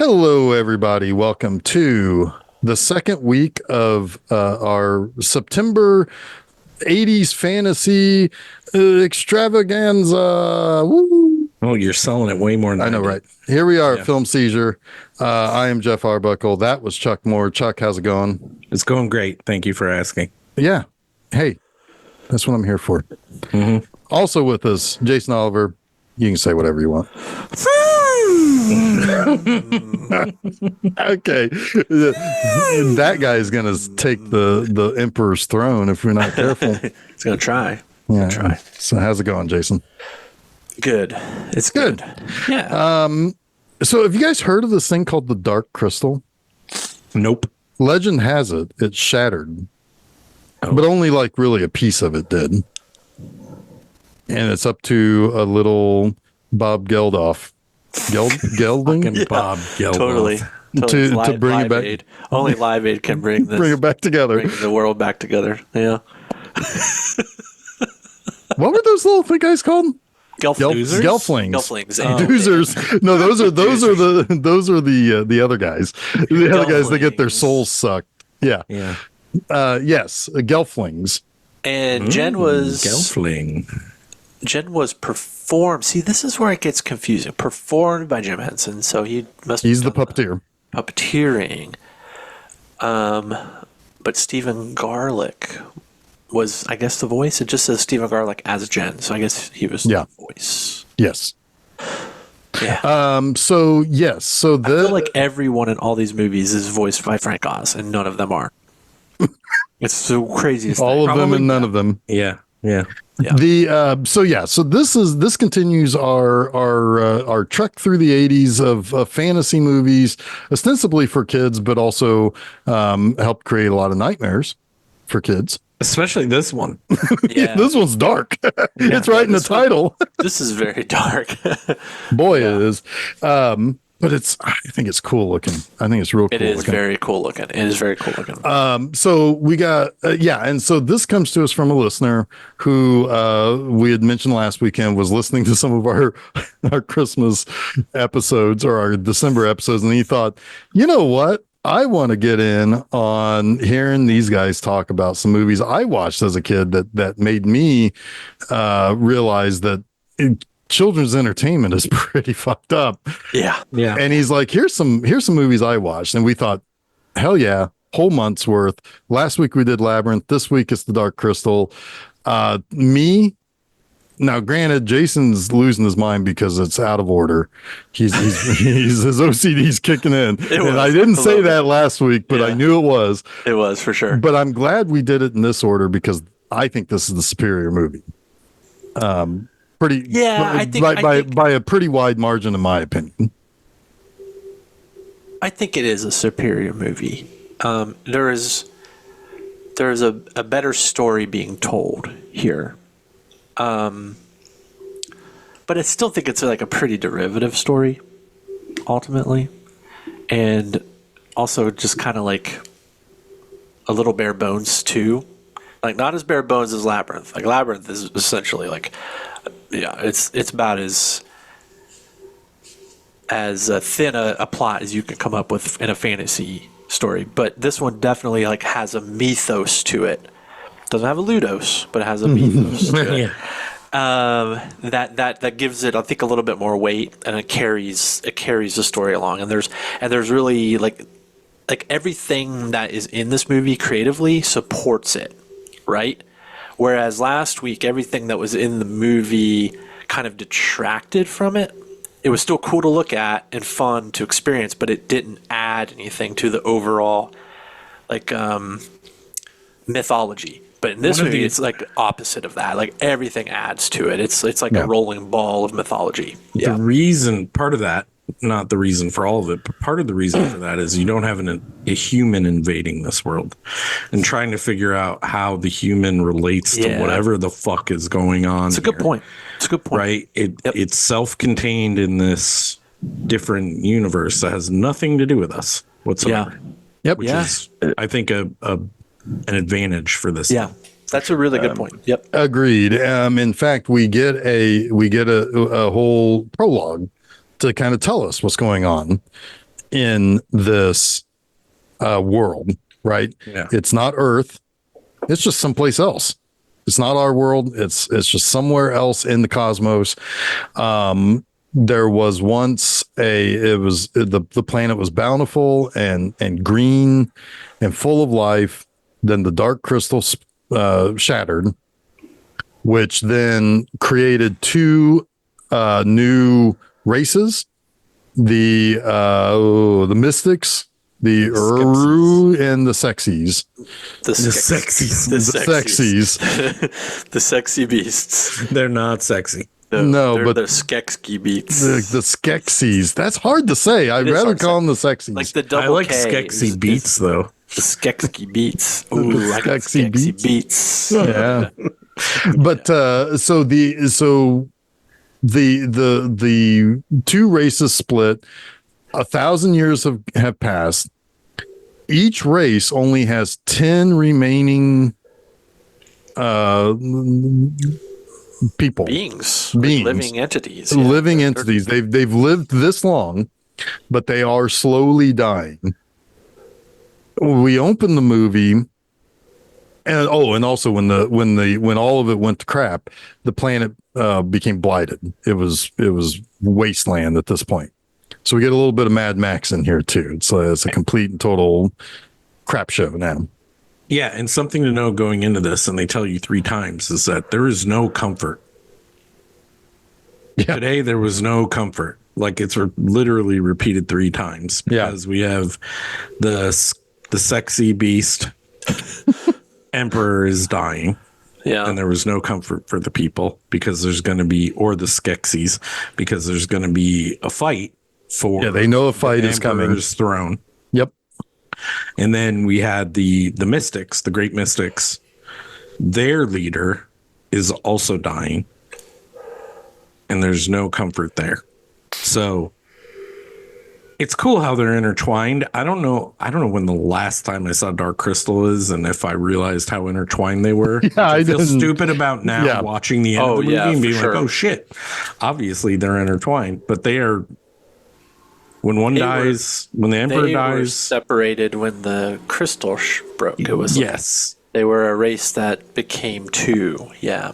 Hello, everybody. Welcome to the second week of our September 80s fantasy extravaganza. Woo! Oh, you're selling it way more than I know, did. right? Here we are, Yeah. Film Seizure. I am Jeff Arbuckle. That was Chuck Moore. Chuck, how's it going? It's going great. Thank you for asking. Yeah. Hey, that's what I'm here for. Mm-hmm. Also with us, Jason Oliver. You can say whatever you want. Okay. That guy is going to take the emperor's throne if we're not careful. He's going to try. Yeah. Try. So how's it going, Jason? Good. It's good. Yeah. So have you guys heard of this thing called the Dark Crystal? Nope. Legend has it shattered. But only like really a piece of it did. And it's up to a little Bob Geldof. Gelding? Yeah, Bob Geldof. Totally. To bring it back. Aid. Only Live Aid can bring this. Bring it back together. Bring the world back together. Yeah. What were those little guys called? Gelflings. Gelflings. Doozers. No, those are the other guys. The other guys that get their souls sucked. Yeah. Yeah. Yes, Gelflings. And Jen was Gelfling. Jen was performed. See, this is where it gets confusing. Performed by Jim Henson, so he's the puppeteer. Puppeteering. But Stephen Garlick was, I guess, the voice. It just says Stephen Garlick as Jen, so I guess he was the voice. Yes. Yeah. So yes. So I feel like everyone in all these movies is voiced by Frank Oz, and none of them are. It's so crazy. All of them and none of them. Yeah. Yeah. Yeah. So this continues our trek through the 80s of fantasy movies, ostensibly for kids, but also helped create a lot of nightmares for kids. Especially this one. Yeah. This one's dark. It's right in the title. This is very dark. Boy, it is. But I think it's cool looking. I think it's real cool. It is looking. very cool looking. It is very cool looking. So we got, and so this comes to us from a listener who we had mentioned last weekend was listening to some of our Christmas episodes or our December episodes, and he thought, you know what? I want to get in on hearing these guys talk about some movies I watched as a kid that made me realize that children's entertainment is pretty fucked up. Yeah. And he's like, here's some movies I watched. And we thought, hell yeah, whole month's worth. Last week we did Labyrinth. This week it's the Dark Crystal. Now, granted, Jason's losing his mind because it's out of order. He's his OCD's kicking in. And I didn't say that last week, but I knew it was. It was for sure. But I'm glad we did it in this order because I think this is the superior movie. I think by a pretty wide margin, in my opinion. I think it is a superior movie. There is a better story being told here. But I still think it's like a pretty derivative story, ultimately, and also just kind of like a little bare bones too. Like not as bare bones as Labyrinth. Like Labyrinth is essentially like. Yeah, it's about as thin a plot as you can come up with in a fantasy story. But this one definitely like has a mythos to it. Doesn't have a Ludos, but it has a mythos to it. That gives it, I think, a little bit more weight, and it carries the story along. And there's really like everything that is in this movie creatively supports it, right? Whereas last week, everything that was in the movie kind of detracted from it. It was still cool to look at and fun to experience, but it didn't add anything to the overall like mythology. But in this movie, it's like opposite of that. Like everything adds to it. It's like a rolling ball of mythology. The reason, part of that, not the reason for all of it, but part of the reason for that is you don't have a human invading this world and trying to figure out how the human relates to whatever the fuck is going on. It's a good point. It's a good point. Right? It's self-contained in this different universe that has nothing to do with us whatsoever. Yep. Which is, I think, an advantage for this. Yeah. That's a really good point. Yep. Agreed. In fact, we get a whole prologue to kind of tell us what's going on. in this world, right? Yeah. It's not Earth. It's just someplace else. It's not our world. It's just somewhere else in the cosmos. There was once the planet was bountiful and green and full of life. Then the dark crystal shattered, which then created two new races: the mystics, the Uru, and the sexies. The sexies. The sexies. The sexy beasts. They're not sexy. No, they're but the Skeksky beats. The Skeksies. That's hard to say. I'd rather call them the Sexies. Like the double I like K Skeksy beats, though. The Skeksky beats. Ooh, I got Skeksy beats. Yeah. But so the two races split. 1,000 years have passed. Each race only has 10 remaining people, beings, beings, living entities. living entities. They've lived this long, but they are slowly dying. We open the movie, and also when all of it went to crap, the planet became blighted. It was wasteland at this point. So we get a little bit of Mad Max in here too. It's a complete and total crap show now. Yeah, and something to know going into this, and they tell you 3 times, is that there is no comfort. Yeah. Today there was no comfort. Like it's literally repeated 3 times because we have the sexy beast emperor is dying. Yeah. And there was no comfort for the people because there's going to be, or the Skeksis, because there's going to be a fight for they know a fight is coming. Emperor's throne. Yep. And then we had the mystics, the great mystics. Their leader is also dying. And there's no comfort there. So it's cool how they're intertwined. I don't know when the last time I saw Dark Crystal is and if I realized how intertwined they were. Yeah, I feel stupid about now watching the end of the movie and being like, oh shit. Obviously they're intertwined, but they are. When one dies, when the emperor dies, were separated when the crystal broke. It was yes. They were a race that became 2. Yeah.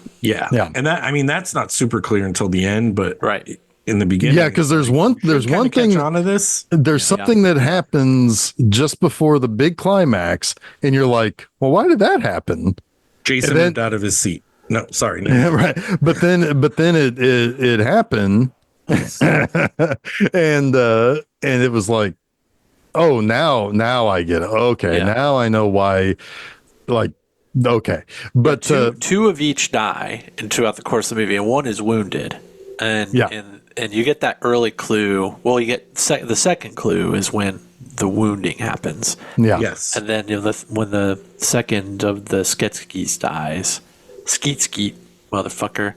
And that's not super clear until the end, but right in the beginning. Yeah, because there's one thing onto this. There's something that happens just before the big climax, and you're like, well, why did that happen? Jason moved out of his seat. No, sorry. No. Yeah, right. But then it happened. and it was like, oh, now I get it. Okay, now I know why. Like, okay, but two of each die throughout the course of the movie, and one is wounded, and you get that early clue. Well, you get the second clue is when the wounding happens. Yeah. Yes. And then when the second of the Sketskis dies, skeet. Motherfucker.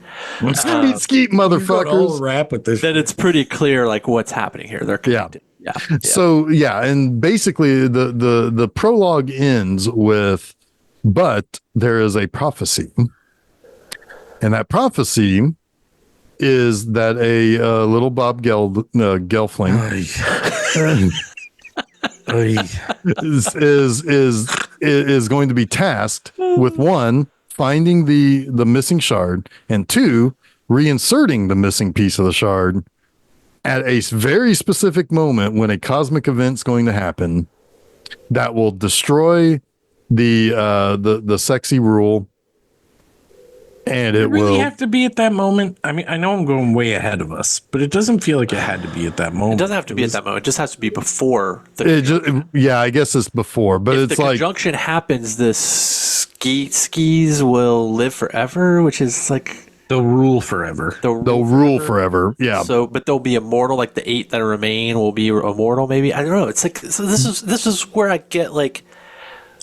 Skeet motherfuckers. All rap with this. Then it's pretty clear like what's happening here. They're connected. Yeah. So and basically the prologue ends with, but there is a prophecy, and that prophecy is that a little Bob Gelfling is going to be tasked with 1, finding the missing shard, and 2, reinserting the missing piece of the shard at a very specific moment when a cosmic event's going to happen that will destroy the sexy rule, and it really will have to be at that moment. I mean, I know I'm going way ahead of us, but it doesn't feel like it had to be at that moment. It doesn't have to be at that moment. It just has to be before I guess it's before, but if it's the like conjunction happens, the skis will live forever, which is like they'll rule forever. they'll rule forever. Yeah. So, but they'll be immortal. Like the 8 that remain will be immortal. Maybe I don't know. It's like this is where I get like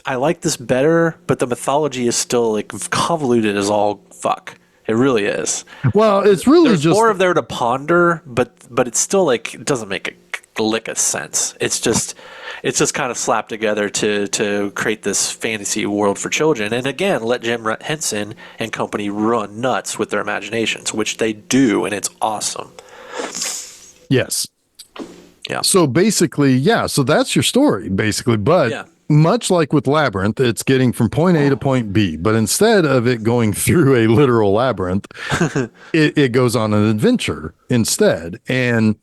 I like this better, but the mythology is still like convoluted as all fuck. It really is. Well, it's really There's just more of there to ponder, but it's still like it doesn't make a lick of sense. It's just kind of slapped together to create this fantasy world for children, and again, let Jim Henson and company run nuts with their imaginations, which they do, and it's awesome. yes. Yeah. So basically, so that's your story, basically. But Yeah. much like with Labyrinth, it's getting from point A to point B. But instead of it going through a literal labyrinth, it goes on an adventure instead. And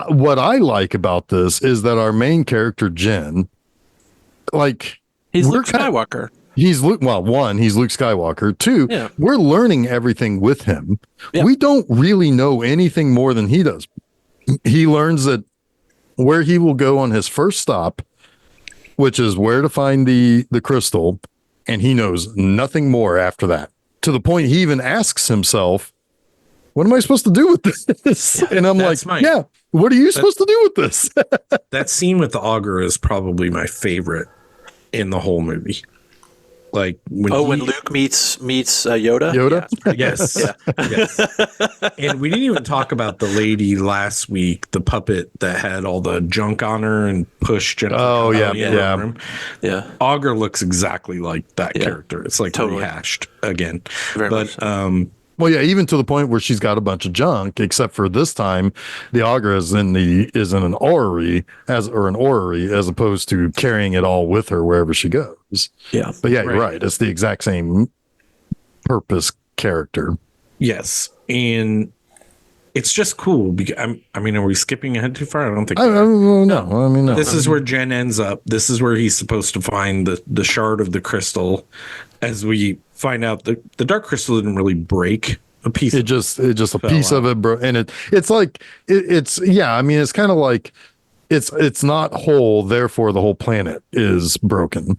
what I like about this is that our main character, Jen, like, He's Luke Skywalker. He's Luke Skywalker. Two, Yeah. we're learning everything with him. Yeah. We don't really know anything more than he does. He learns that where he will go on his first stop, which is where to find the crystal, and he knows nothing more after that. To the point he even asks himself, what am I supposed to do with this? And I'm like, what are you supposed to do with this? That scene with the auger is probably my favorite in the whole movie. Like when Luke meets Yoda. Yes. Yes. And we didn't even talk about the lady last week, the puppet that had all the junk on her and pushed Jennifer. Oh yeah. Yeah. Auger looks exactly like that character. It's like totally rehashed again. Very much so. Well, yeah, even to the point where she's got a bunch of junk, except for this time, the auger is in an orrery as opposed to carrying it all with her wherever she goes. Yeah, but you're right. It's the exact same purpose character. Yes, and it's just cool because I mean, are we skipping ahead too far? I don't think. No. This is where Jen ends up. This is where he's supposed to find the shard of the crystal. As we find out, the dark crystal didn't really break a piece. It just a piece of it, bro. And it's like it's I mean, it's kind of like it's not whole. Therefore, the whole planet is broken.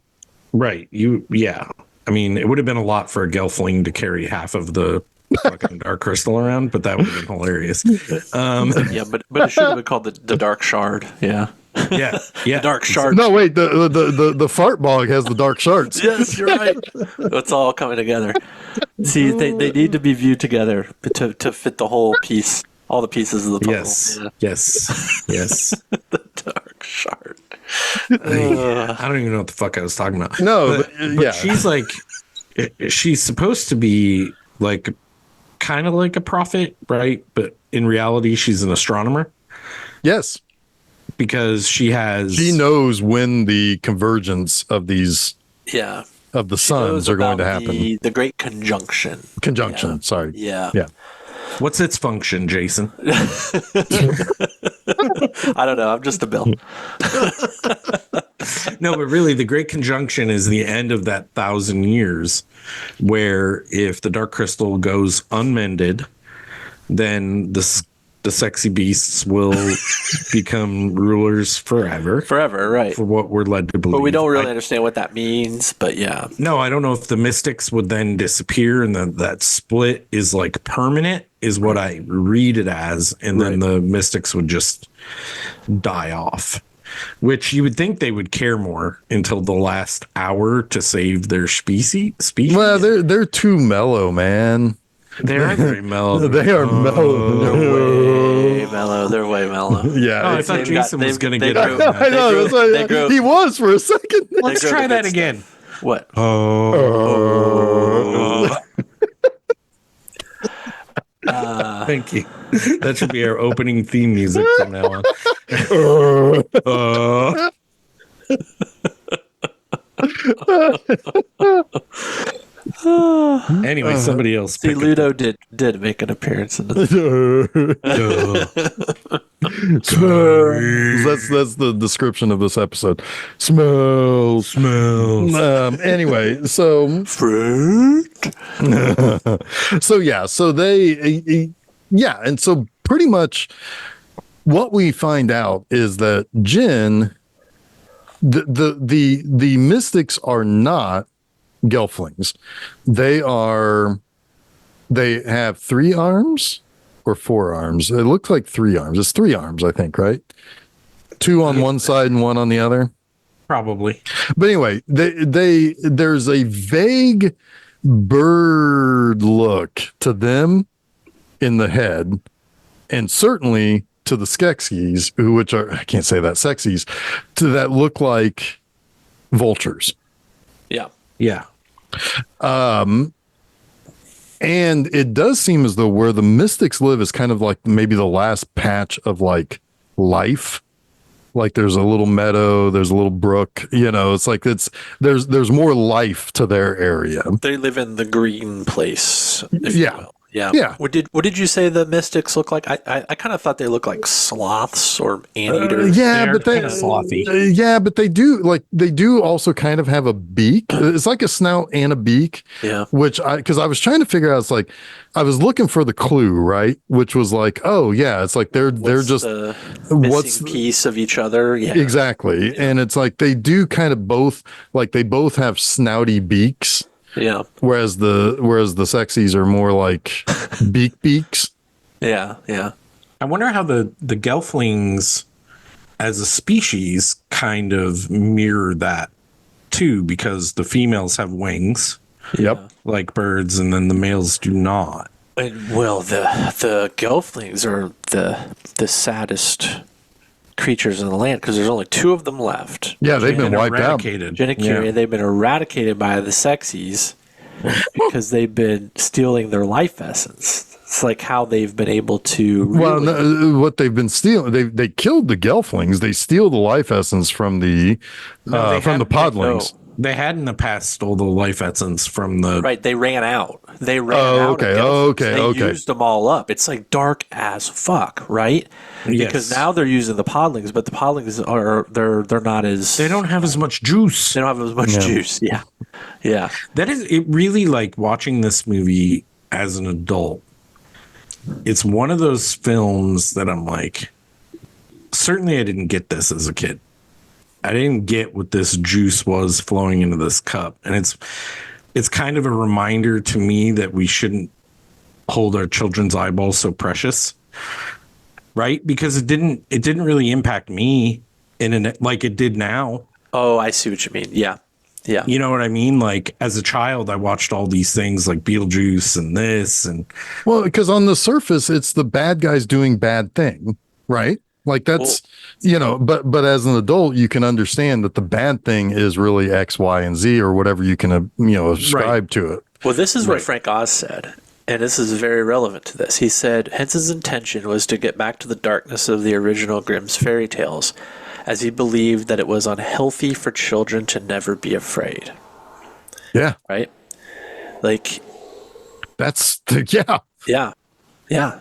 Right. I mean, it would have been a lot for a Gelfling to carry half of the fucking dark crystal around, but that would have been hilarious. But it should have been called the dark shard. Yeah. Yeah. The dark shard. No, wait, the fart bog has the dark shards. Yes, you're right. It's all coming together. See, they need to be viewed together to fit the whole piece, all the pieces of the puzzle. Yes. The dark shard. I don't even know what the fuck I was talking about. No, but she's like, she's supposed to be like, kind of like a prophet, right? But in reality, she's an astronomer. Yes. Because she knows when the convergence of these of the suns are going to happen. The great conjunction. Sorry. Yeah. What's its function, Jason? I don't know. I'm just a bill. No, but really, the great conjunction is the end of that 1,000 years, where if the dark crystal goes unmended, then the sexy beasts will become rulers forever. Forever, right. For what we're led to believe. But we don't really understand what that means, but yeah. No, I don't know if the mystics would then disappear and that split is like permanent, is what I read it as. And then the mystics would just die off, which you would think they would care more until the last hour to save their species. Well, they're too mellow, man. They are very mellow. They are mellow. They're way mellow. Yeah. I thought Jason was going to get out. I know. He was for a second. Let's try that again. What? Thank you. That should be our opening theme music from now on. Anyway, somebody else. See, Ludo did make an appearance in this. That's the description of this episode. Smells. Anyway, so fruit. So they and so pretty much what we find out is that Jin, the mystics are not Gelflings. They have 3 arms or 4 arms. It looks like 3 arms. It's 3 arms, I think, right? 2 on one side and 1 on the other. Probably. But anyway, there's a vague bird look to them in the head, and certainly to the Skeksis, which are, I can't say that, sexies, to that look like vultures. Yeah. Yeah. And it does seem as though where the mystics live is kind of like maybe the last patch of like life. Like there's a little meadow, there's a little brook, it's like there's more life to their area. They live in the green place, if Yeah. you will. Yeah. Yeah. What did you say the mystics look like? I kind of thought they looked like sloths or anteaters. But they kind of slothy. but they do also kind of have a beak. It's like a snout and a beak. Yeah. Which because I was trying to figure out, it's like I was looking for the clue, right? Which was like, oh yeah, it's like they're just the what's missing piece of each other. Yeah. exactly. And it's like they do kind of both, like they both have snouty beaks. Yeah. Whereas the sexies are more like beaks. Yeah. Yeah. I wonder how the gelflings as a species kind of mirror that too, because the females have wings. Yep. Like birds, and then the males do not. And, well, the gelflings are the saddest creatures in the land because there's only 2 of them left. Yeah, they've been wiped out. Genicuria, they've been eradicated by the sexies because they've been stealing their life essence. It's like how they've been able to. What they've been stealing, they killed the gelflings. They steal the life essence from the podlings. No, they had in the past stole the life essence from the. Right, they ran out. They ran out. They used them all up. It's like dark as fuck, right? Yes. Because now they're using the podlings, but the podlings they're not as. They don't have as much juice. They don't have as much juice. Yeah, yeah. That is it. Really, like watching this movie as an adult. It's one of those films that I'm like, certainly I didn't get this as a kid. I didn't get what this juice was flowing into this cup. And it's kind of a reminder to me that we shouldn't hold our children's eyeballs so precious. Right? Because it didn't really impact me like it did now. Oh, I see what you mean. Yeah. Yeah. You know what I mean? Like as a child, I watched all these things like Beetlejuice and this and. Well, because on the surface, it's the bad guys doing bad thing, right? Like that's, but as an adult, you can understand that the bad thing is really X, Y, and Z or whatever you can, ascribe to it. Well, this is what Frank Oz said, and this is very relevant to this. He said Henson's intention was to get back to the darkness of the original Grimm's fairy tales, as he believed that it was unhealthy for children to never be afraid. Yeah. Right? Like. That's, yeah. Yeah. Yeah.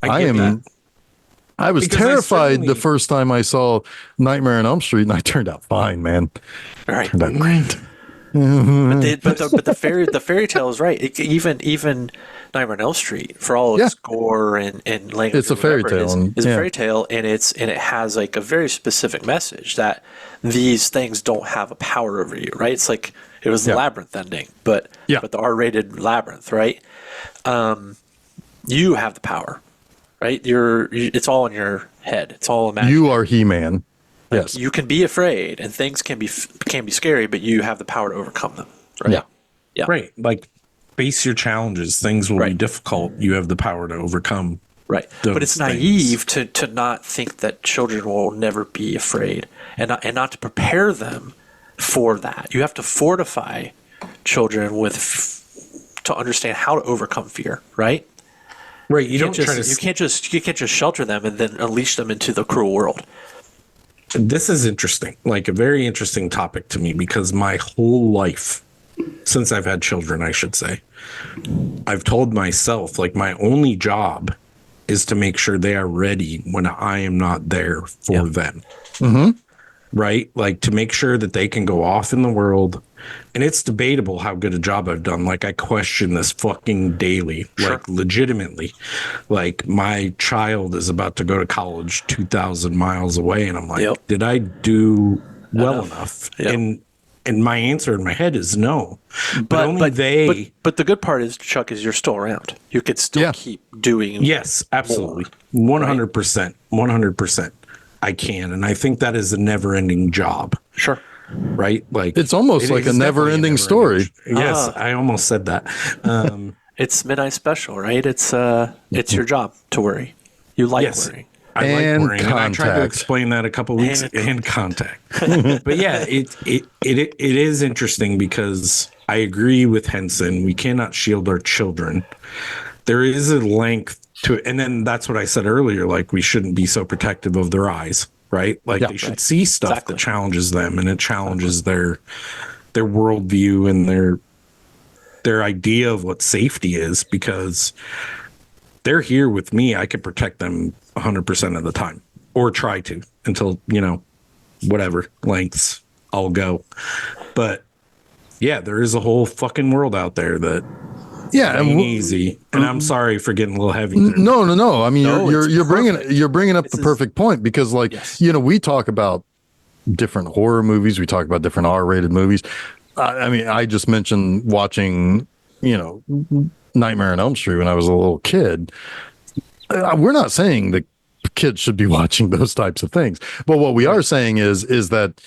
I was terrified the first time I saw Nightmare on Elm Street, and I turned out fine, man. All right. Turned out great. But the fairy tale is right. Even Nightmare on Elm Street, for all its gore and language, it's a fairy tale. It's a fairy tale, and it has like a very specific message that these things don't have a power over you, right? It's like it was the Labyrinth ending, but the R-rated Labyrinth, right? You have the power, right? It's all in your head. It's all imaginary. You are He-Man. Yes, you can be afraid, and things can be scary, but you have the power to overcome them. Right? Yeah. Right. Like face your challenges. Things will be difficult. You have the power to overcome. Right. But it's naive to not think that children will never be afraid, and not to prepare them for that. You have to fortify children to understand how to overcome fear. Right. Right. You can't just shelter them and then unleash them into the cruel world. This is interesting, like a very interesting topic to me, because my whole life, since I've had children, I should say, I've told myself, like, my only job is to make sure they are ready when I am not there for them. Mm-hmm. Right? Like, to make sure that they can go off in the world. And it's debatable how good a job I've done. Like, I question this fucking daily, like legitimately. Like, my child is about to go to college 2,000 miles away. And I'm like, did I do well enough? Yep. And my answer in my head is no. But the good part is, Chuck, is you're still around. You could still keep doing. Yes, absolutely. 100%. 100%. I can. And I think that is a never ending job. Sure. Right? Like it's almost like a never-ending story. Yes, I almost said that. It's Midnight Special, right? It's your job to worry. You like worrying. I like worrying. And I tried to explain that a couple weeks ago. And contact. But yeah, it is interesting because I agree with Henson. We cannot shield our children. There is a length And then that's what I said earlier. Like, we shouldn't be so protective of their eyes, right? Like, they should see stuff that challenges them, and it challenges their worldview and their idea of what safety is, because they're here with me. I can protect them 100% of the time, or try to, until, whatever lengths I'll go. But yeah, there is a whole fucking world out there that ain't easy. And I'm sorry for getting a little heavy there. No. I mean, you're bringing up the perfect point, because we talk about different horror movies. We talk about different R-rated movies. I mean, I just mentioned watching, Nightmare on Elm Street when I was a little kid. We're not saying that kids should be watching those types of things, but what we are saying is that,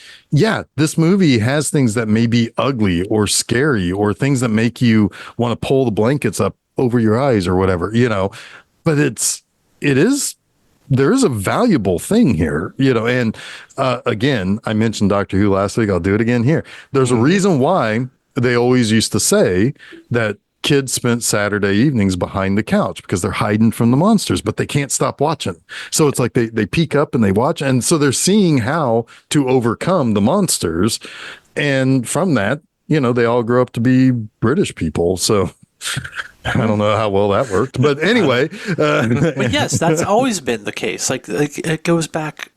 this movie has things that may be ugly or scary, or things that make you want to pull the blankets up over your eyes or whatever, but there is a valuable thing here, and again, I mentioned Doctor Who last week. I'll do it again here. There's a reason why they always used to say that kids spent Saturday evenings behind the couch, because they're hiding from the monsters, but they can't stop watching. So it's like they peek up and they watch, and so they're seeing how to overcome the monsters, and from that, they all grow up to be British people. So I don't know how well that worked, but anyway. But yes, that's always been the case. Like it goes back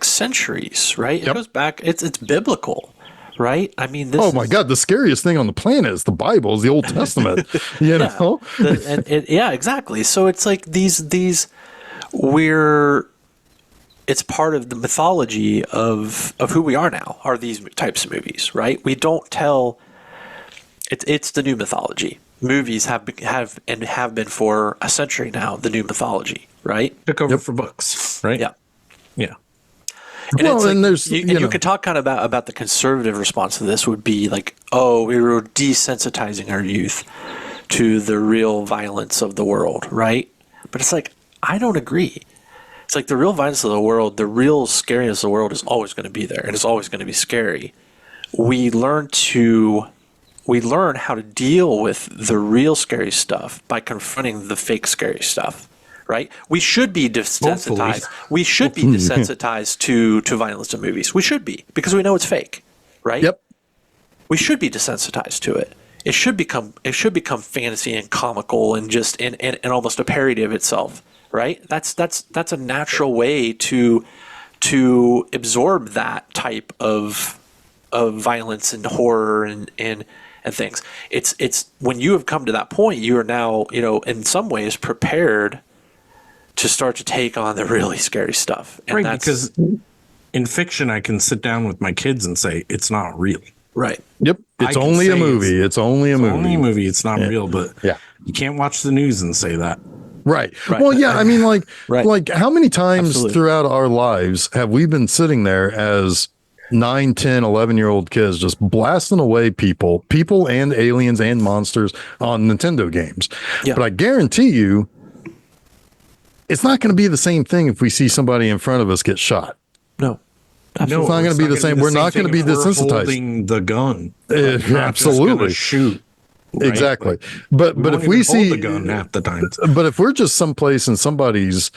centuries, right? It goes back. It's biblical, right? I mean, oh my God, the scariest thing on the planet is the Bible, is the Old Testament. Know, exactly. So it's like these it's part of the mythology of who we are now. Are these types of movies, right? We don't tell. It's the new mythology. Movies have been for a century now the new mythology, right? Took over for books, right? Yeah. And there's you could talk kind of about the conservative response to this would be like, oh, we were desensitizing our youth to the real violence of the world, right? But it's like, I don't agree. It's like the real violence of the world, the real scariness of the world is always going to be there, and it's always going to be scary. We learn how to deal with the real scary stuff by confronting the fake scary stuff, right? We should be desensitized. We should be desensitized to violence in movies. We should be, because we know it's fake, right? Yep. We should be desensitized to it. It should become fantasy and comical and just and almost a parody of itself, right? That's a natural way to absorb that type of violence and horror and things. It's when you have come to that point, you are now, in some ways prepared to start to take on the really scary stuff. And right, because in fiction, I can sit down with my kids and say, it's not real. Right. Yep. It's only a movie. It's only a movie. It's not real, but you can't watch the news and say that. Right. Well, yeah, I mean, like how many times Absolutely. throughout our lives have we been sitting there as 9, 10, 11-year-old kids just blasting away people and aliens and monsters on Nintendo games. Yeah. But I guarantee you, it's not going to be the same thing if we see somebody in front of us get shot. No. Absolutely. It's not going to be the same. We're not going to be desensitized. Holding the gun. Absolutely. Shoot. Right? Exactly. But if we see the gun half the time. But if we're just someplace and somebody's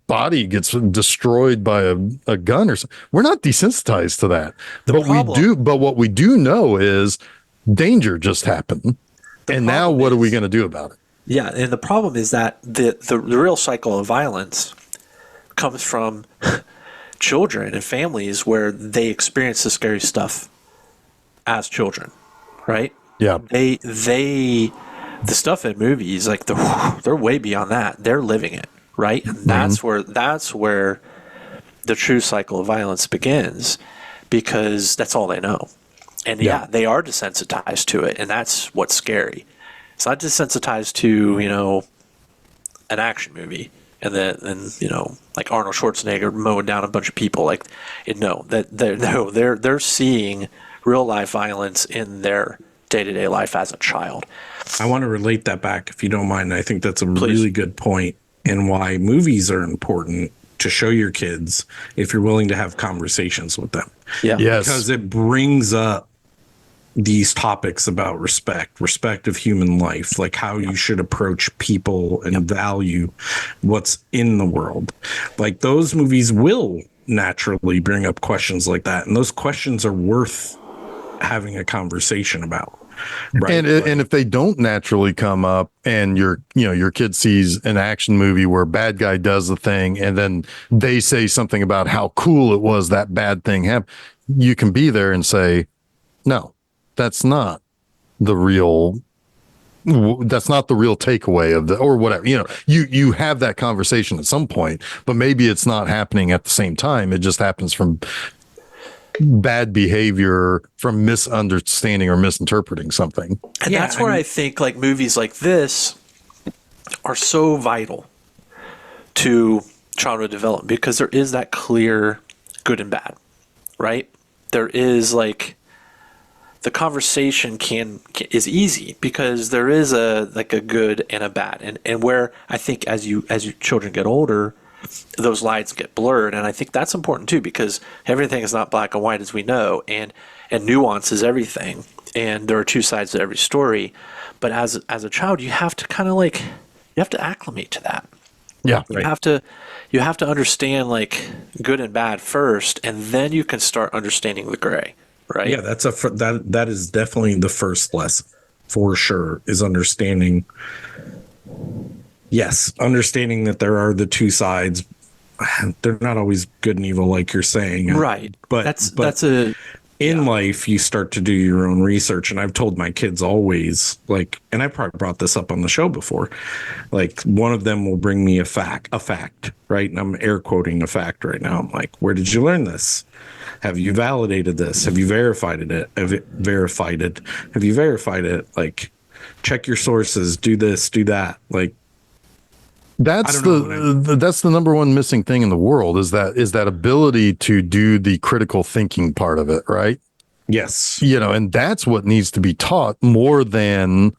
body gets destroyed by a gun or something, we're not desensitized to that. But what we do know is danger just happened. And now what are we going to do about it? Yeah, and the problem is that the real cycle of violence comes from children and families where they experience the scary stuff as children, right? Yeah. The stuff in movies, like they're way beyond that. They're living it. Right, and that's where the true cycle of violence begins, because that's all they know, and they are desensitized to it, and that's what's scary. It's not desensitized to an action movie, and then like Arnold Schwarzenegger mowing down a bunch of people. They're seeing real life violence in their day-to-day life as a child. I want to relate that back, if you don't mind. I think that's a really good point. And why movies are important to show your kids if you're willing to have conversations with them. Yeah. Yes. Because it brings up these topics about respect of human life, like how you should approach people and value what's in the world. Like those movies will naturally bring up questions like that. And those questions are worth having a conversation about. Right? And if they don't naturally come up and your kid sees an action movie where bad guy does the thing and then they say something about how cool it was that bad thing happened, you can be there and say, no, that's not the real takeaway of or whatever. You have that conversation at some point, but maybe it's not happening at the same time. It just happens from bad behavior, from misunderstanding or misinterpreting something. And that's where I think like movies like this are so vital to childhood development, because there is that clear good and bad, right? There is like the conversation is easy because there is a good and a bad, and where I think as you children get older, those lines get blurred, and I think that's important too, because everything is not black and white, as we know, and nuance is everything, and there are two sides to every story. But as a child, you have to kind of like acclimate to that. Yeah, you have to understand like good and bad first, and then you can start understanding the gray. Right. Yeah, that is definitely the first lesson for sure, is understanding. Yes, understanding that there are the two sides. They're not always good and evil, like you're saying. Right. But in life, you start to do your own research. And I've told my kids always, like, and I probably brought this up on the show before, like one of them will bring me a fact, right? And I'm air quoting a fact right now. I'm like, where did you learn this? Have you validated this? Have you verified it? Have you verified it? Like, check your sources, do this, do that. Like, that's the number one missing thing in the world is that ability to do the critical thinking part of it, right? Yes. And that's what needs to be taught more than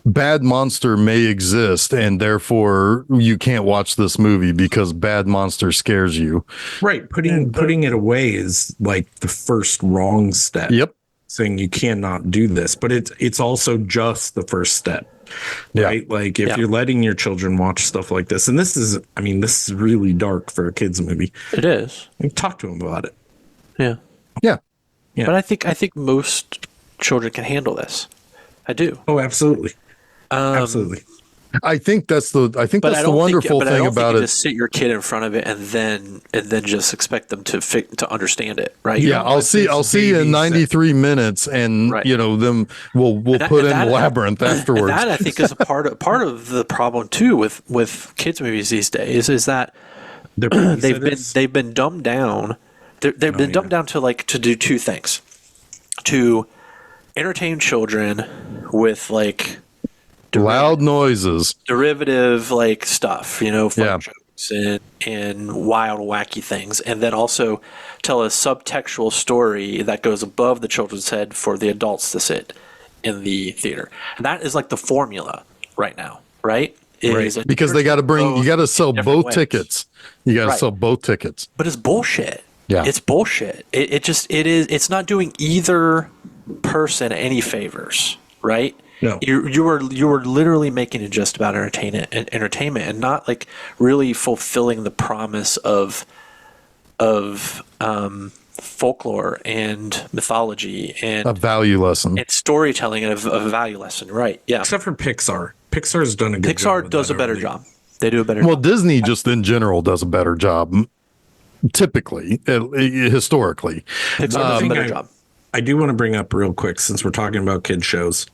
bad monster may exist and therefore you can't watch this movie because bad monster scares you. Right. Putting it away is like the first wrong step. Yep. Saying you cannot do this, but it's also just the first step. Right. Yeah. Like if you're letting your children watch stuff like this, and this is really dark for a kid's movie. It is. Talk to them about it. Yeah. Yeah. Yeah. But I think most children can handle this. I do. Oh, absolutely. Absolutely. I think that's the wonderful thing about it. Just sit your kid in front of it and then just expect them to understand it, right? Yeah, I'll see you in 93 minutes, and right. Them we'll put in Labyrinth afterwards. And that I think is a part of the problem too with kids movies these days is that they've been dumbed down. They've been dumbed down to do two things: to entertain children with like loud noises, derivative like stuff, fun jokes and wild wacky things, and then also tell a subtextual story that goes above the children's head for the adults to sit in the theater. And that is like the formula right now, right? Because they got to sell both tickets. You got to sell both tickets. But it's bullshit. Yeah, it's bullshit. It's not doing either person any favors, right? No, you were literally making it just about entertainment, and not like really fulfilling the promise of folklore and mythology and a value lesson and storytelling and a value lesson, right? Yeah. Except for Pixar. Pixar's done a good job. Pixar does a better job. They do a better job. Well, Disney just in general does a better job, typically, historically. Pixar does a better job. I do want to bring up real quick, since we're talking about kids shows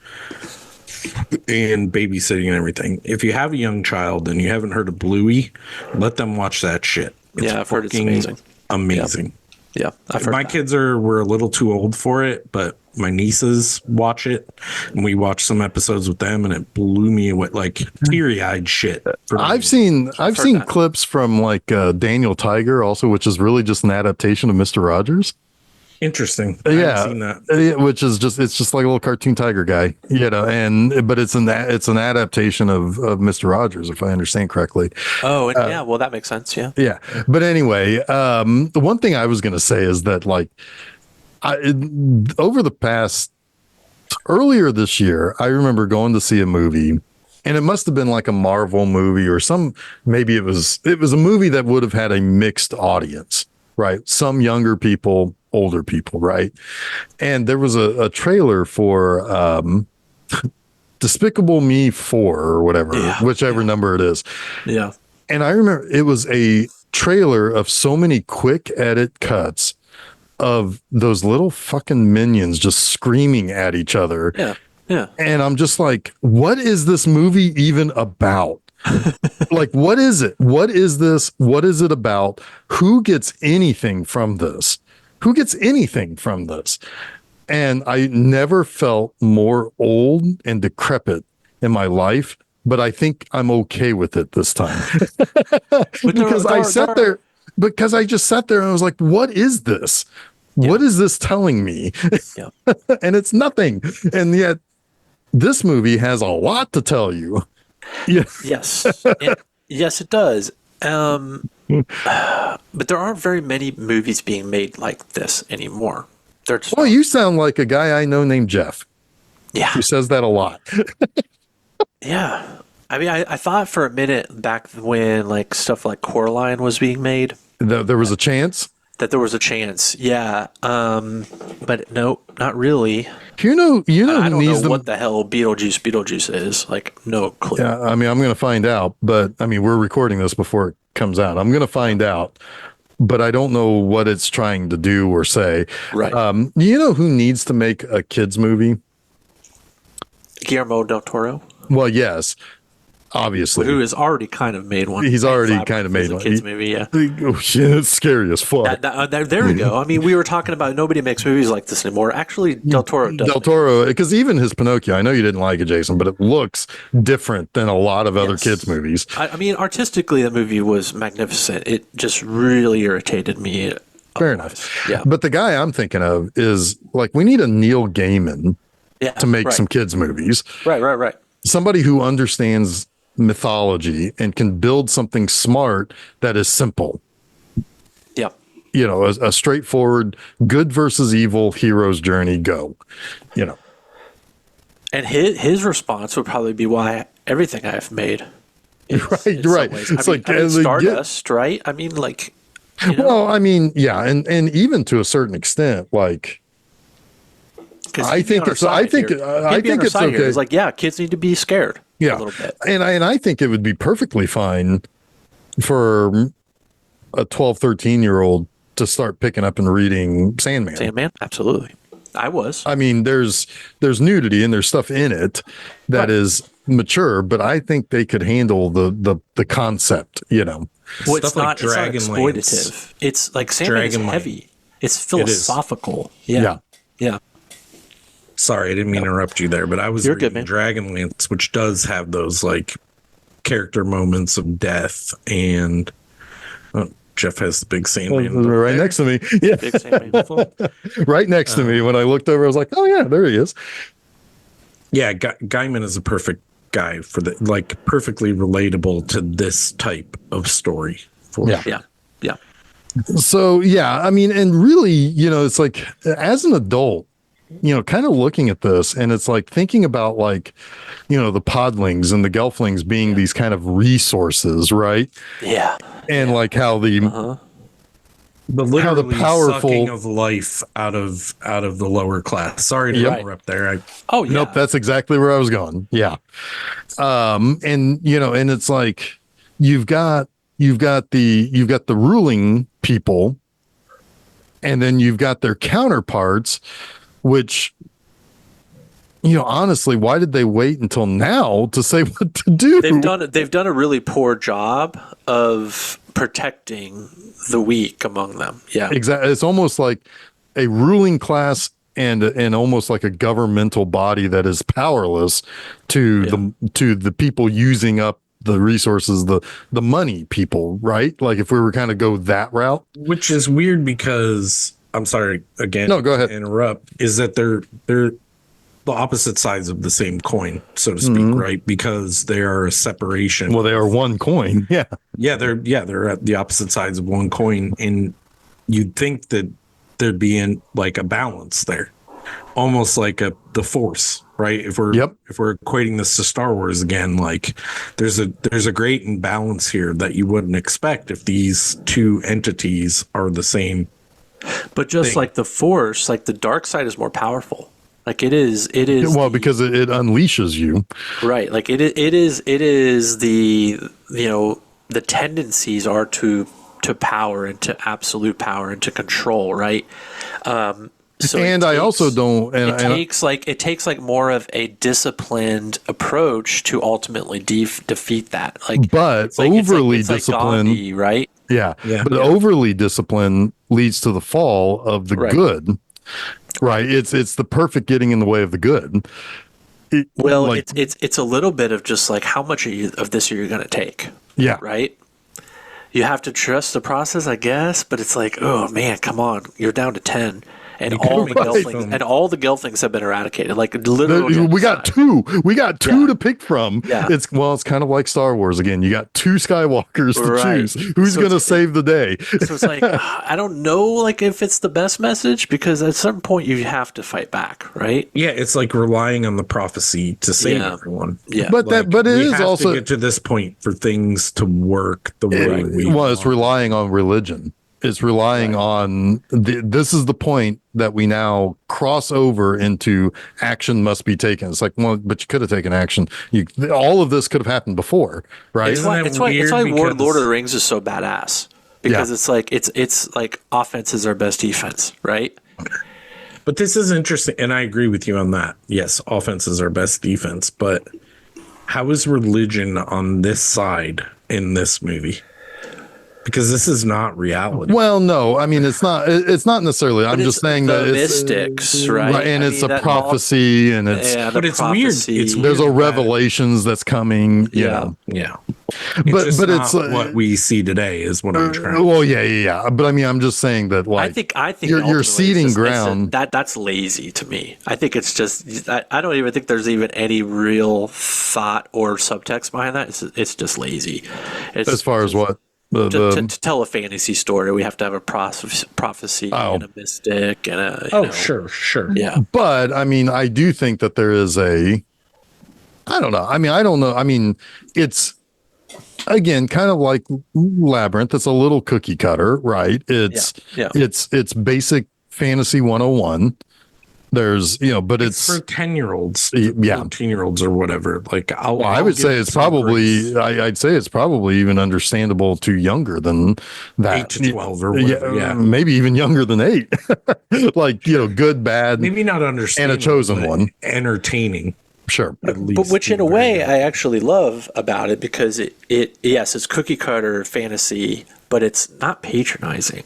and babysitting and everything. If you have a young child and you haven't heard of Bluey, let them watch that shit. I've heard it's amazing. Amazing. Yeah, I've heard my kids were a little too old for it, but my nieces watch it, and we watched some episodes with them, and it blew me away, like teary-eyed shit. I've seen clips from like Daniel Tiger also, which is really just an adaptation of Mr. Rogers. Interesting. Yeah, I haven't seen that. Which is it's just like a little cartoon tiger guy, but it's an adaptation of Mr. Rogers, if I understand correctly. Oh, yeah, well that makes sense. Yeah. Yeah, but anyway, the one thing I was going to say is that like over the past earlier this year, I remember going to see a movie, and it must have been like a Marvel movie or maybe it was a movie that would have had a mixed audience, right? Some younger people, older people, right? And there was a trailer for Despicable Me 4 or whatever, whichever number it is. Yeah. And I remember it was a trailer of so many quick edit cuts of those little fucking minions just screaming at each other. Yeah. Yeah. And I'm just like, what is this movie even about? Like, what is it? What is this? What is it about? Who gets anything from this? Who gets anything from this? And I never felt more old and decrepit in my life, but I think I'm okay with it this time. Because I just sat there and I was like, what is this? Yeah. What is this telling me? Yeah. And it's nothing. And yet this movie has a lot to tell you. Yeah. Yes. Yes, it does. But there aren't very many movies being made like this anymore. Well, you sound like a guy I know named Jeff. Yeah. Who says that a lot. Yeah. I mean, I thought for a minute back when like stuff like Coraline was being made. There was a chance? That there was a chance. Yeah. But no, not really. You know I don't know what the hell Beetlejuice is. Like, no clue. Yeah, I mean, I'm going to find out, but I mean, we're recording this before it comes out. I'm going to find out, but I don't know what it's trying to do or say. Right. You know who needs to make a kids movie? Guillermo del Toro. Well, yes, obviously. Who has already kind of made one. He's already kind of made one. Kids movie, yeah. Oh, shit, it's scary as fuck. There we go. I mean, we were talking about nobody makes movies like this anymore. Actually, Del Toro does. Del Toro, because even his Pinocchio, I know you didn't like it, Jason, but it looks different than a lot of other kids' movies. I mean, artistically, the movie was magnificent. It just really irritated me. Fair enough. Yeah. But the guy I'm thinking of is like, we need a Neil Gaiman to make some kids' movies. Right. Somebody who understands mythology and can build something smart that is simple. Yeah. You know, a straightforward good versus evil hero's journey, go. You know. And his response would probably be why everything I've made. Right. It's like Stardust, right? I mean, like. You know? Well, I mean, yeah, and even to a certain extent, like. I think it's okay. It's like, yeah, kids need to be scared. Yeah, a little bit. And I think it would be perfectly fine for a 12, 13-year-old to start picking up and reading Sandman. Absolutely. I was. I mean, there's nudity and there's stuff in it that is mature, but I think they could handle the concept, you know. Well, it's not exploitative. It's like Sandman is heavy. It's philosophical. Yeah. Sorry, I didn't mean to interrupt you there, but I was reading Dragonlance, which does have those like character moments of death, and Jeff has the big Sandman right next to me. Yeah, big Sandman. Right next to me. When I looked over, I was like, "Oh yeah, there he is." Yeah, Gaiman is a perfect guy for like perfectly relatable to this type of story. Yeah. So yeah, I mean, and really, you know, it's like as an adult, you know, kind of looking at this, and it's like thinking about like, you know, the podlings and the gelflings being these kind of resources, right? Yeah. And like how the powerful sucking of life out of the lower class. Sorry to interrupt there. Nope, that's exactly where I was going. Yeah. And you know, and it's like you've got the ruling people, and then you've got their counterparts, which, you know, honestly, why did they wait until now to say what to do? They've done a really poor job of protecting the weak among them. Yeah, exactly. It's almost like a ruling class and almost like a governmental body that is powerless to the people using up the resources, the money people, right? Like if we were kind of go that route, which is weird because. I'm sorry again. No, go ahead. To interrupt. Is that they're the opposite sides of the same coin, so to speak, right? Because they are a separation. Well, they are one coin. Yeah. They're at the opposite sides of one coin, and you'd think that there'd be like a balance there. almost like the Force, right? If we're equating this to Star Wars again, like there's a great imbalance here that you wouldn't expect if these two entities are the same. But just like the Force, like the dark side is more powerful. Like it is. Well, because it unleashes you, right? Like it is the the tendencies are to power and to absolute power and to control, right? So and I also don't. And it takes like more of a disciplined approach to ultimately defeat that. Like, but overly disciplined, like Gandhi, right? Yeah. But overly disciplined leads to the fall of the good. Right. It's the perfect getting in the way of the good. It's a little bit of just like how much of this are you going to take? Yeah. Right. You have to trust the process, I guess, but it's like, oh man, come on, you're down to 10. And all the Gelflings have been eradicated. Like literally, we got two. We got two to pick from. Yeah. It's kind of like Star Wars again. You got two Skywalkers to choose. Who's going to save the day? So it's like I don't know, like if it's the best message, because at some point you have to fight back, right? Yeah, it's like relying on the prophecy to save everyone. Yeah, but it is also to get to this point for things to work the way we want. It's relying on religion. It's relying on this is the point that we now cross over into action must be taken. It's like, well, but you could have taken action. All of this could have happened before, right? It's why Lord of the Rings is so badass, because it's like offense is our best defense, right? But this is interesting, and I agree with you on that. Yes, offense is our best defense, but how is religion on this side in this movie? Because this is not reality. Well, no, I mean it's not necessarily. I'm just saying that it's mystics, right? And it's a prophecy, and it's but it's weird. There's a revelations that's coming. Yeah. But it's what we see today is what I'm trying. Well, yeah. But I mean, I'm just saying that. Like, I think you're ceding ground. That's lazy to me. I think it's just. I don't even think there's even any real thought or subtext behind that. It's just lazy. As far as what. To tell a fantasy story, we have to have a prophecy and a mystic and a. Sure. Yeah. But I mean, I do think that there is I don't know. I don't know. I mean, it's again kind of like Labyrinth. It's a little cookie cutter, right? It's basic fantasy 101. There's, but it's for 10-year-olds, 14-year-olds or whatever. Like, I would say it's probably, I'd say it's probably even understandable to younger than that. 8 to 12 or whatever. Yeah. Maybe even younger than 8. Like, good, bad. Maybe not understandable. And a chosen one. Entertaining. Sure. But which in a way I actually love about it, because it's cookie cutter fantasy, but it's not patronizing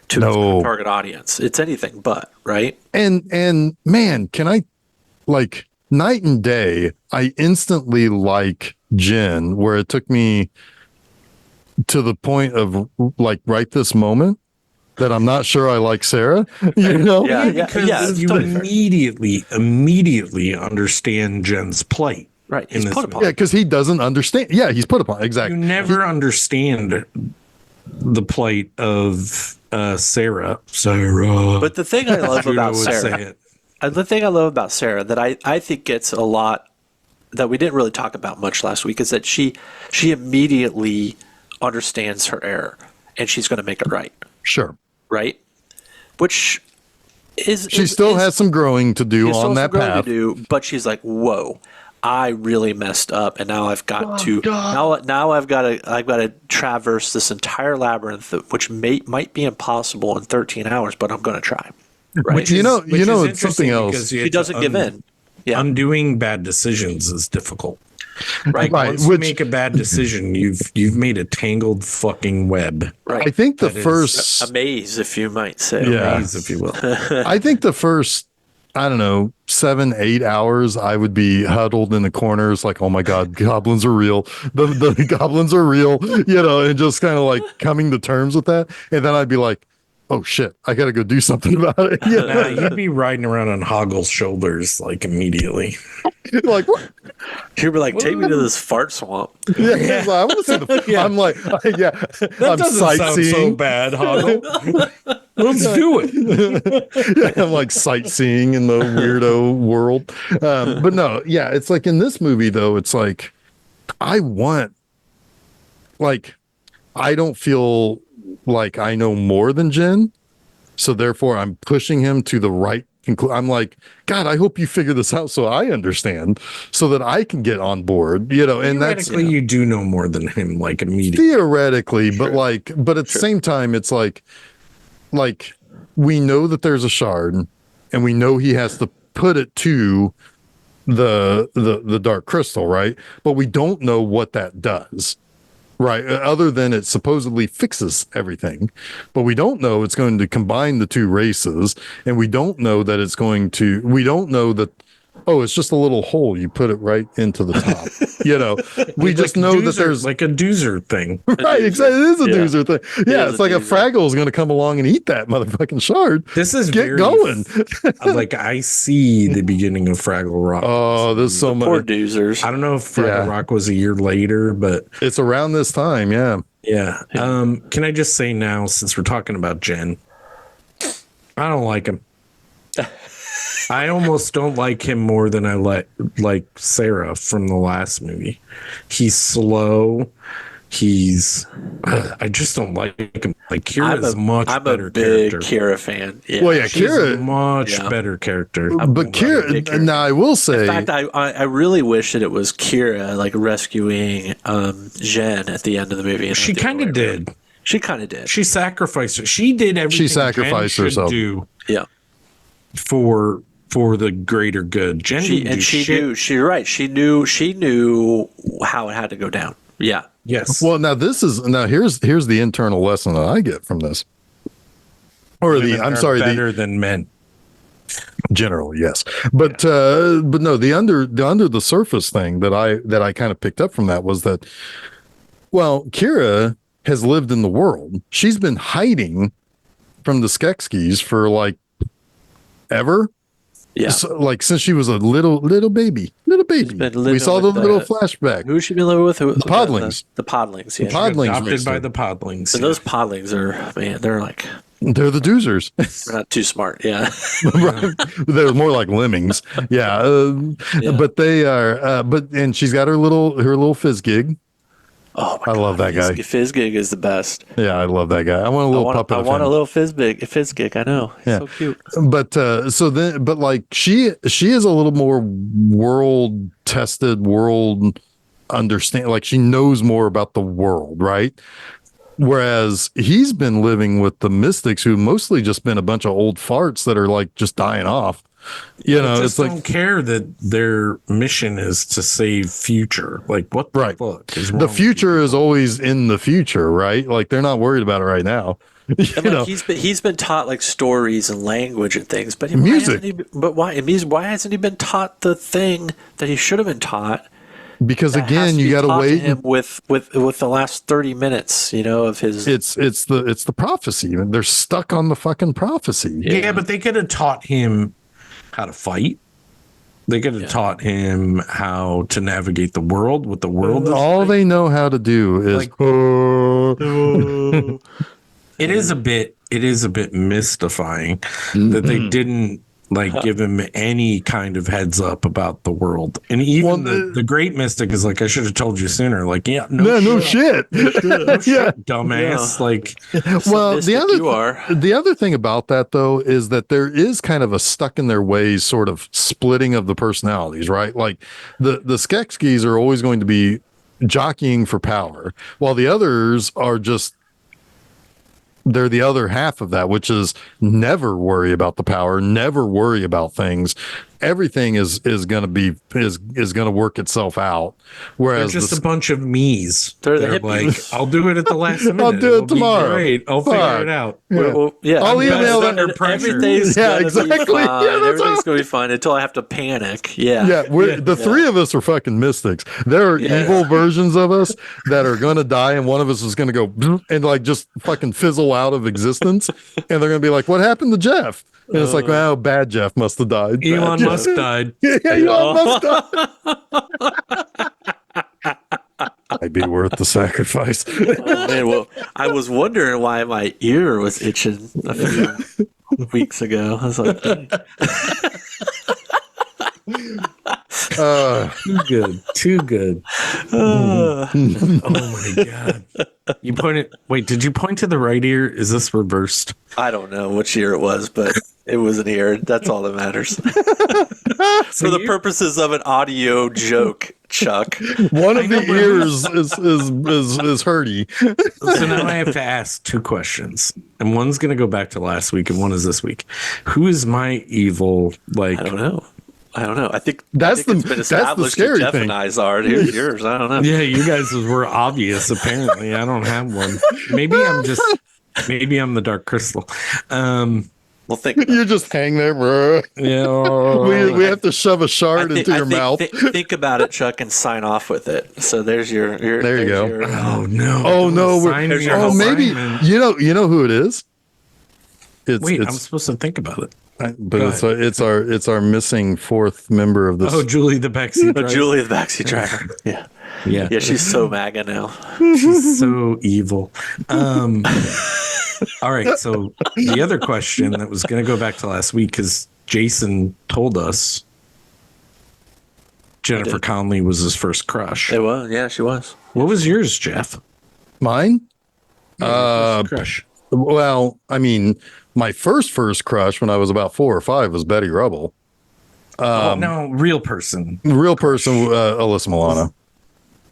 to its target audience. It's anything but, right? And man, can I, like, night and day, I instantly like Jen, where it took me to the point of, like, right this moment that I'm not sure I like Sarah, because you immediately understand Jen's plight. Right. He's put upon. Yeah, because he doesn't understand. Yeah, he's put upon. Exactly. You never understand the plight of Sarah. But the thing I love about Sarah, that I think gets a lot that we didn't really talk about much last week, is that she immediately understands her error and she's going to make it right. Sure. Right. Which is she still has some growing to do on that path. But she's like, whoa, I really messed up, and now I've got now I've got to traverse this entire labyrinth, which might be impossible in 13 hours, but I'm going to try. Right? Which it's something else. She doesn't give in. Yeah. Undoing bad decisions is difficult. Right. Once you make a bad decision, you've made a tangled fucking web. Right. I think the first a maze, if you might say. Yeah. A maze, if you will. I think the first, I don't know, 7-8 hours, I would be huddled in the corners like, oh my God, goblins are real. The goblins are real, and just kind of like coming to terms with that. And then I'd be like, oh shit, I got to go do something about it. Nah, you'd be riding around on Hoggle's shoulders like immediately. Like, what? You'd be like, take me to this fart swamp. Yeah. I want to see I'm like, that I'm doesn't sightseeing. sound so bad, Hoggle. Let's do it. Yeah, I'm like sightseeing in the weirdo world. But no, yeah, it's like in this movie though, it's like I want, like, I don't feel like I know more than Jen, so therefore I'm pushing him to the right conclusion. I'm like, God, I hope you figure this out so I understand, so that I can get on board, and that's Theoretically, you do know more than him, like immediately. theoretically, but but at the same time, it's like we know that there's a shard, and we know he has to put it to the dark crystal, right? But we don't know what that does, right? Other than it supposedly fixes everything, but we don't know it's going to combine the two races, and we don't know that we don't know that, oh, it's just a little hole, you put it right into the top. We just Like know doozer, that there's like a doozer thing. right, exactly. It is a doozer thing. Yeah, is it's a like a doozer. Fraggle is going to come along and eat that motherfucking shard. This is Get very going. like I see the beginning of Fraggle Rock. Oh, there's so Poor much. doozers. I don't know if Fraggle Rock was a year later, but It's around this time. Yeah. yeah. Can I just say now, since we're talking about Jen, I don't like him. I almost don't like him more than I like Sarah from the last movie. He's slow. I just don't like him. Like Kira's much better I'm a big character. Kira fan. Yeah. Well, yeah, She's Kira. a much better character. But Kira. Now, I will say. In fact, I really wish that it was Kira like rescuing Jen at the end of the movie. And She kind of did. She kind of did. She sacrificed her. She did everything She sacrificed Jen should herself. do Yeah. for the greater good. Jen didn't do She shit. knew. She's right. She knew how it had to go down. Yeah. Yes. Well, here's the internal lesson that I get from this. Or Women are better than men. Generally, yes, but no, the under the surface thing that I kind of picked up from that was that, well, Kira has lived in the world. She's been hiding from the Skeksis for like ever. Yeah. So, like since she was a little baby. We saw the little flashback. Who's she been living with? The Podlings. The Podlings. Yeah. Podlings Adopted raised by her. the Podlings. And those Podlings are, man, they're They're the doozers. they're not too smart. Yeah. Right. They're more like lemmings. Yeah. But they are. And she's got her little fizz gig. Oh my I love that guy. Fizzgig is the best. Yeah, I love that guy. I want a little puppet. I of want him. a little Fizzgig. I know. He's Yeah. so cute. But like she is a little more world tested, world understand. Like she knows more about the world, right? Whereas he's been living with the mystics, who mostly just been a bunch of old farts that are like just dying off. I It's just like don't care that their mission is to save future. Like what the fuck is wrong the with future you? is always in the future, right? Like they're not worried about it right now. And like he's been taught like stories and language and things, but Music. Why hasn't he been taught the thing that he should have been taught? Because That has again, to you be got to taught wait. him with the last 30 minutes, of his. It's the prophecy. They're stuck on the fucking prophecy. Yeah, but they could have taught him how to fight. They could have taught him how to navigate the world, what the world is. All they know how to do is It is a bit mystifying that they didn't give him any kind of heads up about the world. And even the great mystic is like, I should have told you sooner. Like, yeah, no shit. Yeah. Dumbass. Yeah. Like, Well, the other thing about that though is that there is kind of a stuck in their ways sort of splitting of the personalities, right? Like the Skeksis are always going to be jockeying for power, while the others are just, they're the other half of that, which is never worry about the power, never worry about things. Everything is going to work itself out. Whereas they're just a bunch of me's. They're the like, hippies. I'll do it at the last minute. I'll do it It'll be tomorrow. Great. I'll figure it out. I'll email that under pressure. Everything's Yeah, gonna exactly. be fine. Yeah, that's Everything's gonna be fine until I have to panic. Yeah. Yeah, the three of us are fucking mystics. There are evil versions of us that are going to die, and one of us is going to go and like just fucking fizzle out of existence. And they're going to be like, "What happened to Jeff?" And it's like, "Well, bad Jeff must have died." Elon Musk died. Yeah, Elon Musk died. might be worth the sacrifice. Oh man, well, I was wondering why my ear was itching a few weeks ago. I was like, Too good. Oh my god! You pointed. Wait, did you point to the right ear? Is this reversed? I don't know which ear it was, but it was an ear. That's all that matters. For the purposes of an audio joke, Chuck. One of the ears is hurty. So now I have to ask two questions, and one's going to go back to last week, and one is this week. Who is my evil? Like, I don't know. I think That's it's been the established scary that Jeff thing. and I's are. Here's yours. I don't know. yeah, you guys were obvious. Apparently, I don't have one. Maybe I'm the Dark Crystal. Well, think. About You just hang there, bro. Yeah, We have to shove a shard into your mouth. Think about it, Chuck, and sign off with it. So there's your There you go. oh no! Oh no! Sign me Oh, up. maybe Assignment. you know who it is. Wait, I'm It's supposed to think about it. but Go it's our missing fourth member of this. Oh, Julie the backseat driver. Julie, the backseat driver. Yeah. Yeah, Yeah, she's so MAGA now. she's so evil. All right, so the other question that was going to go back to last week, because Jason told us Jennifer Connelly was his first crush. It was. Yeah, she was. What was yours, Jeff? Mine. Crush. Well, I mean, my first crush when I was about 4 or 5 was Betty Rubble. No, real person. Real person, Alyssa Milano.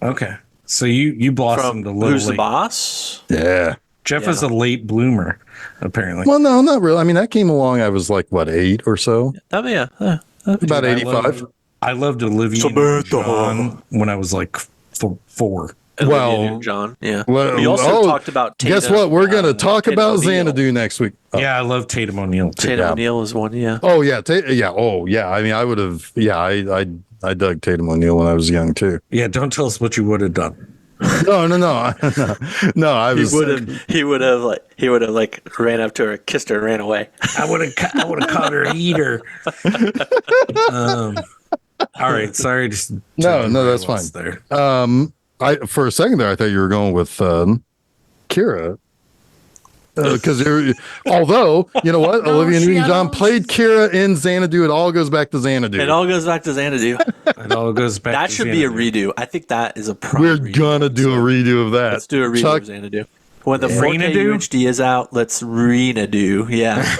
Okay, so you blossomed a little Who's the late. boss? Yeah. Jeff is a late bloomer, apparently. Well, no, not really. I mean, that came along. I was like, what, 8 or so? I mean, yeah. About 85. I loved Olivia Newton-John when I was like 4. Well, Olivia Newton-John. Yeah. Well, We also talked about Tatum. Guess what? We're going to talk Tatum about O'Neal. Xanadu next week. Oh. Yeah, I love Tatum O'Neal too. Tatum Yeah. O'Neal is one. Yeah. Oh yeah, yeah. Oh yeah. I mean, I would have. Yeah, I dug Tatum O'Neal when I was young too. Yeah, don't tell us what you would have done. No. I was. He would have like ran up to her, kissed her, and ran away. I would have caught her and eat her. All right, sorry. Just No, that's fine. There. I for a second there, I thought you were going with Kira. Because although you know what, Olivia Newton-John played Kira in Xanadu. It all goes back to Xanadu. It all goes back to Xanadu. It all goes back. That to should be a Xanadu. redo. I think that is a prime We're redo. gonna do a redo of that. Let's do a redo Chuck, of Xanadu. When the 4K Re-na-do? UHD is out, let's re-na-do. Yeah.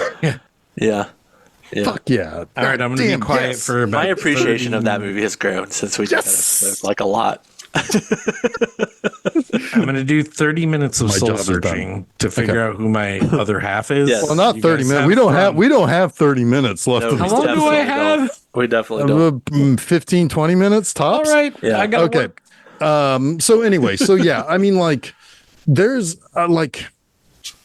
Yeah. fuck yeah! All right, I'm going to be quiet for about My appreciation 30 of that movie has grown since we did that episode, like a lot. I'm going to do 30 minutes of My soul job is done. searching to figure out who my other half is. Yes. Well, not You 30 guys minutes. have We fun. don't have 30 minutes left. No, of we How long do I definitely have? don't. We definitely don't. 15, 20 minutes tops. All right. Yeah. I got Okay. So anyway, so yeah, I mean, like, there's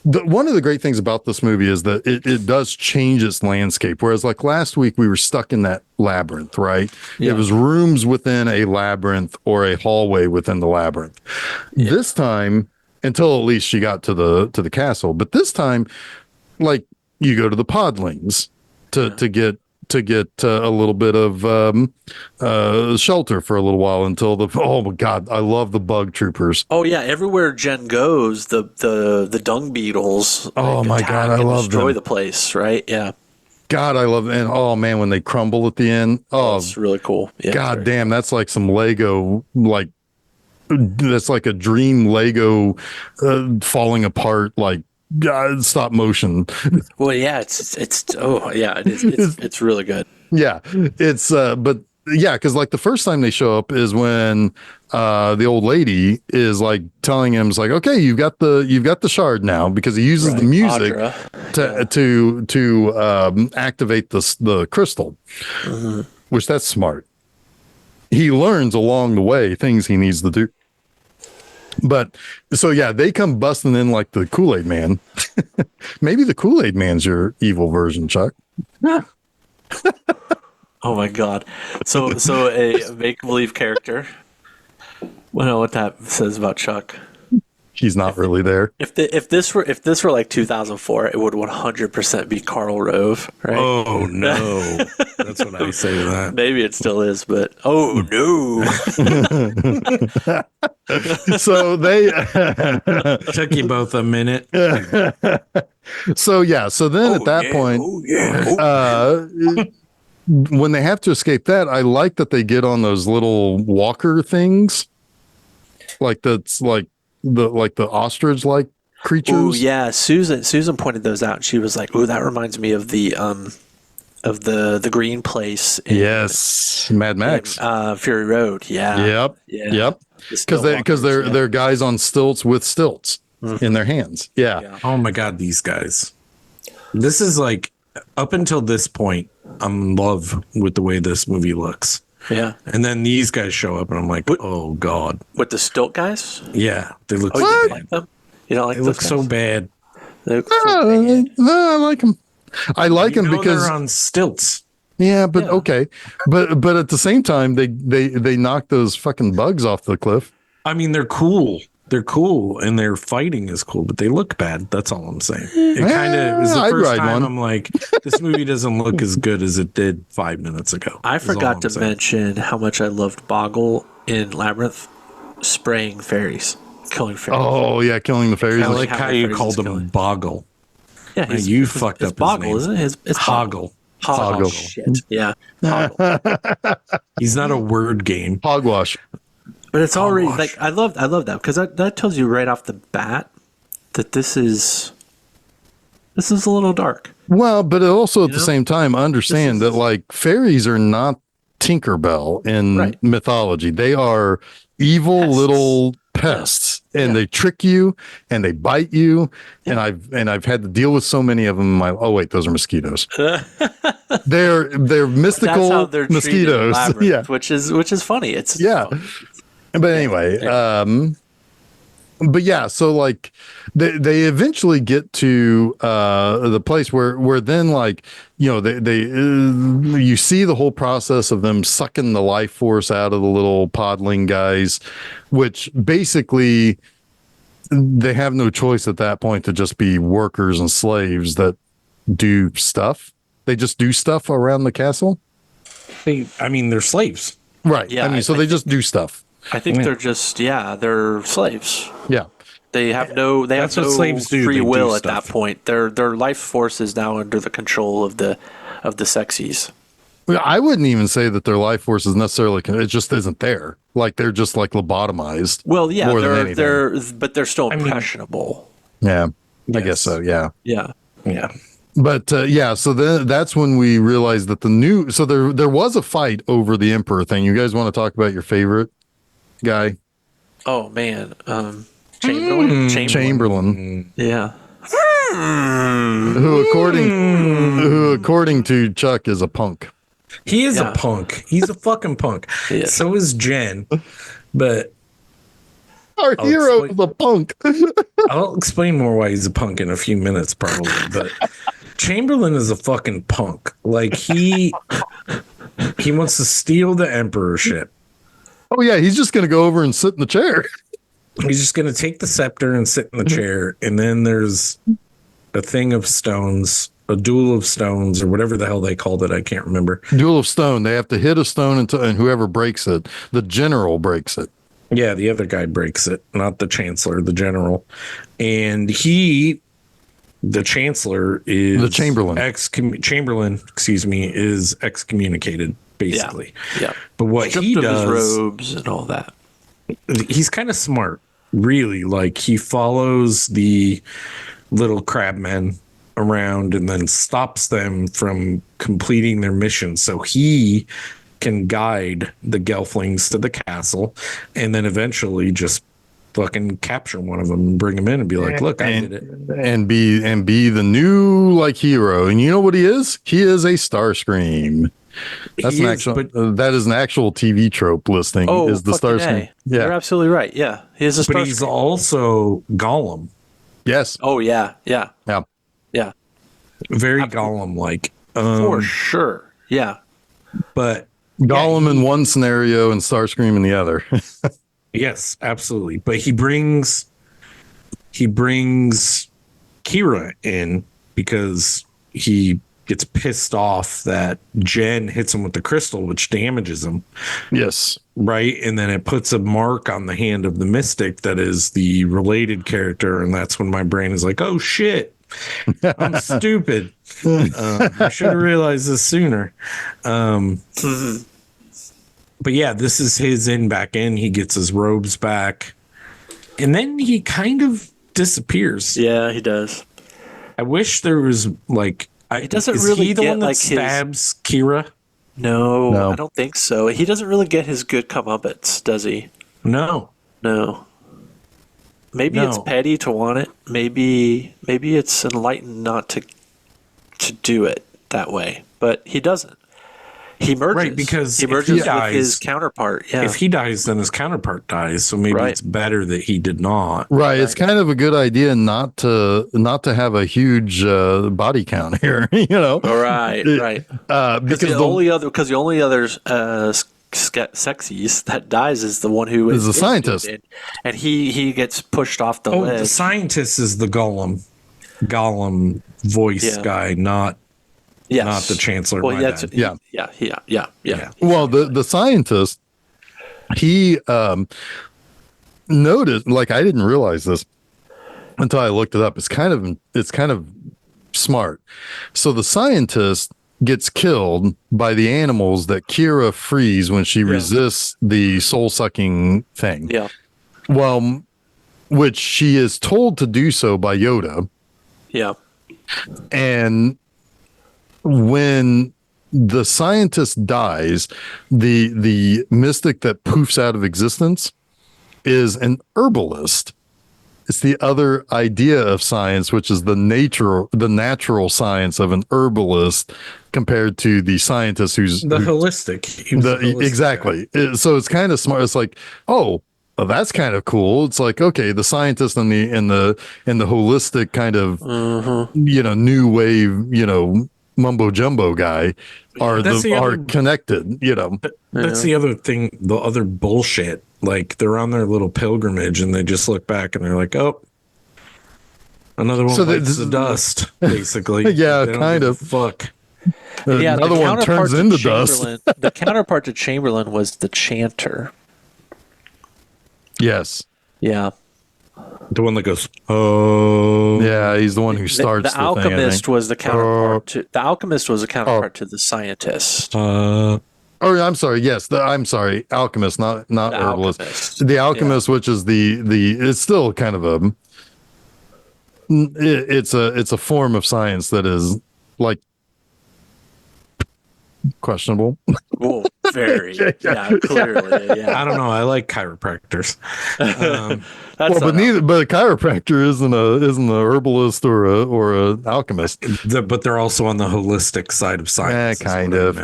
one of the great things about this movie is that it does change its landscape. Whereas like last week we were stuck in that labyrinth, right? Yeah. It was rooms within a labyrinth or a hallway within the labyrinth. This time, until at least she got to the castle, but this time, like, you go to the podlings to get a little bit of shelter for a little while until oh my god, I love the bug troopers. Oh yeah, everywhere Jen goes, the dung beetles. Oh, my attack God, I and love destroy them. the place. Right? Yeah, God, I love and oh man, when they crumble at the end, oh it's really cool. Yeah, god sorry. damn, that's like some Lego, like that's like a dream Lego falling apart, like stop motion. Well, yeah, it's oh yeah, it is. It's really good. Yeah, it's but yeah, because like the first time they show up is when the old lady is like telling him, it's like, okay, you've got the shard now, because he uses the music Audra. to activate the crystal, which that's smart. He learns along the way things he needs to do. But so yeah, they come busting in like the Kool-Aid Man. Maybe the Kool-Aid Man's your evil version, Chuck. Oh my god! So a make believe character. I don't know what that says about Chuck. he's not really there. If this were like 2004, it would 100% be Karl Rove, right? Oh no, that's what I say to that. Maybe it still is, but oh no. So they Took you both a minute. so then at that point, when they have to escape that, I like that they get on those little walker things, like that's like the ostrich like creatures. Oh yeah, Susan pointed those out. She was like, "Oh, that reminds me of the green place." Yes, Mad Max, Fury Road. Yeah. Yep. Because they're guys on stilts with stilts in their hands. Yeah. Oh my God, these guys. This is like, up until this point, I'm in love with the way this movie looks. Yeah. And then these guys show up and I'm like, oh God. With the stilt guys? Yeah. They look Oh, so you bad. like them? You don't like They those look guys? so bad. They look so bad. I like them. I like them because they're on stilts. yeah, but okay. But at the same time, they knock those fucking bugs off the cliff. I mean, they're cool. They're cool and their fighting is cool, but they look bad. That's all I'm saying. It kind of was the I'd first ride time one. I'm like, this movie doesn't look as good as it did 5 minutes ago. I is all forgot I'm to saying. mention how much I loved Boggle in Labyrinth spraying fairies, killing fairies. Oh yeah, killing the fairies. I like how how many you fairies called he's him killing. Boggle. Yeah, Now, you fucked it's up his Boggle, name. isn't it? It's Hoggle. Hoggle. Hoggle. Shit. Yeah. Hoggle. He's not a word game. Hogwash. But it's already Hogwash. like I love that because that tells you right off the bat that this is a little dark. Well, but also at the know? same time, understand This is- that like fairies are not Tinkerbell in Right. mythology. They are evil Pests. little pests, and Yeah. they trick you and they bite you. And I've had to deal with so many of them. In my oh wait, those are mosquitoes. they're That's mystical how they're treated in mosquitoes. Labyrinth, Yeah, which is funny. It's yeah. But anyway, but yeah, so like they eventually get to the place where then like they you see the whole process of them sucking the life force out of the little podling guys, which basically they have no choice at that point to just be workers and slaves that do stuff. They just do stuff around the castle, They're slaves. right? Yeah, I mean, so they just do stuff. I think they're just they're slaves. Yeah. They have no That's what slaves do. free They do will at stuff. that point. Their life force is now under the control of the sexies. Well, I wouldn't even say that their life force is necessarily, it just isn't there. Like they're just like lobotomized. Well, yeah, more than anything. but they're still impressionable. Yeah, I Yes. guess so. Yeah. Yeah. Yeah. But so then that's when we realized that so there was a fight over the emperor thing. You guys want to talk about your favorite guy? Oh man, Chamberlain. Chamberlain, Yeah. who according to Chuck is a punk. He is Yeah. a punk. He's a fucking punk. Yeah. So is Jen. But Our I'll hero explain- is a punk. I'll explain more why he's a punk in a few minutes, probably. But Chamberlain is a fucking punk. Like he wants to steal the emperorship. Oh yeah, he's just gonna go over and sit in the chair. He's just going to take the scepter and sit in the chair. And then there's a thing of stones, a duel of stones, or whatever the hell they called it. I can't remember. Duel of stone. They have to hit a stone and whoever breaks it, the general breaks it. Yeah, the other guy breaks it, not the chancellor, the general. And the chancellor is The Chamberlain. Chamberlain, is excommunicated, basically. Yeah. But what Stripped he of does, his robes and all that. he's kind of smart, really. Like he follows the little crabmen around and then stops them from completing their mission. So he can guide the Gelflings to the castle and then eventually just fucking capture one of them and bring him in and be like, look, I did it. And be the new like hero. And you know what he is? He is a Starscream. That's He an is, actual. but- That is an actual TV trope listing. Oh, is the fucking Starscream? A. You're Yeah. absolutely right. Yeah, he is a But he's Starscream. also Gollum. Yes. Oh yeah. Yeah. Very Gollum-like. For sure. Yeah. But Gollum in one scenario and Starscream in the other. yes, absolutely. But he brings he brings Kira in because he gets pissed off that Jen hits him with the crystal, which damages him. Yes. Right. And then it puts a mark on the hand of the mystic that is the related character. And that's when my brain is like, oh, shit, I'm stupid. I should have realized this sooner. But yeah, this is his back in. He gets his robes back. And then he kind of disappears. Yeah, he does. I wish there was like, he doesn't is really he the get one that like stabs Kira? No, I don't think so. He doesn't really get his good comeuppance, does he? No. Maybe it's petty to want it. Maybe it's enlightened not to do it that way. But he doesn't. He merges. Right, because he merges with his counterpart. Yeah. If he dies, then his counterpart dies. So maybe it's better that he did not. Right. It's kind of a good idea not to have a huge body count here. You know. Right. Because the only other sexies that dies is the one who is a scientist, and he gets pushed off the ledge. The scientist is the golem voice guy, not the chancellor. Well, yeah. Well, the scientist, he noticed, like, I didn't realize this until I looked it up. It's kind of smart. So the scientist gets killed by the animals that Kira frees when she resists the soul sucking thing. Yeah. Well, which she is told to do so by Yoda. Yeah. And when the scientist dies, the mystic that poofs out of existence is an herbalist. It's the other idea of science, which is the natural science of an herbalist compared to the scientist who's holistic. Exactly. So it's kind of smart. It's like, oh, that's kind of cool. It's like, okay, the scientist and the holistic kind of new wave, mumbo jumbo guy are connected, That's the other thing, the other bullshit. Like, they're on their little pilgrimage and they just look back and they're like, oh, another one bites the dust, basically. Yeah, kind of. Fuck. Another one turns into dust. The counterpart to Chamberlain was the chanter. Yes. Yeah. The one that goes, oh. Yeah, he's the one who starts the alchemist was the counterpart to the alchemist was the counterpart to the scientist. I'm sorry. Yes, alchemist, not herbalist. Alchemist. The alchemist, which is the it's still kind of it's a form of science that is like questionable. Oh, very. Clearly. Yeah. I don't know. I like chiropractors. But a chiropractor isn't a herbalist or a alchemist. But they're also on the holistic side of science. Kind of.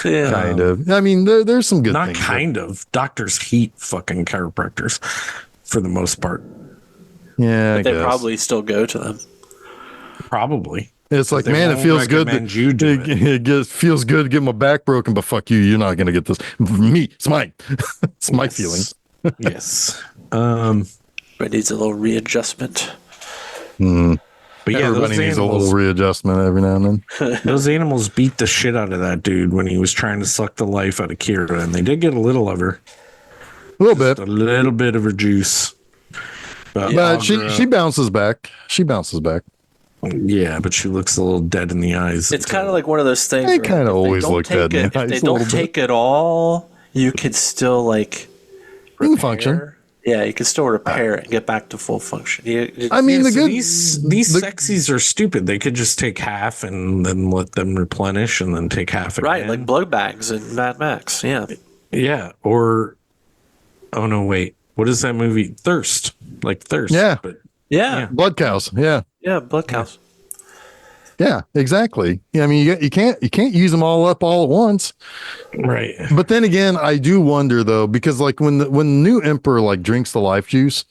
I mean, there's some good things. Not kind of. Doctors hate fucking chiropractors for the most part. Yeah, but they probably still go to them. Probably. It's like, man, it feels good. It feels good to get my back broken, but fuck you, you're not going to get this. Me, it's mine. It's my feelings. Yes. But needs a little readjustment. But yeah, everybody needs a little readjustment every now and then. Those animals beat the shit out of that dude when he was trying to suck the life out of Kira, and they did get a little of her. A little bit of her juice. But she bounces back. Yeah, but she looks a little dead in the eyes. It's kind of like one of those things. They kind of always look dead in the eyes. If they don't take it all, you can still function. Yeah, you can still repair it and get back to full function. These sexies are stupid. They could just take half and then let them replenish and then take half again. Right, like blood bags in Mad Max. Yeah. Yeah, or oh no, wait. What is that movie? Thirst. Like Thirst. Yeah. But yeah. Blood cows. Yeah. Yeah, blood cows. Yeah, exactly. I mean, you can't use them all up all at once, right? But then again, I do wonder though, because like when the new emperor like drinks the life juice,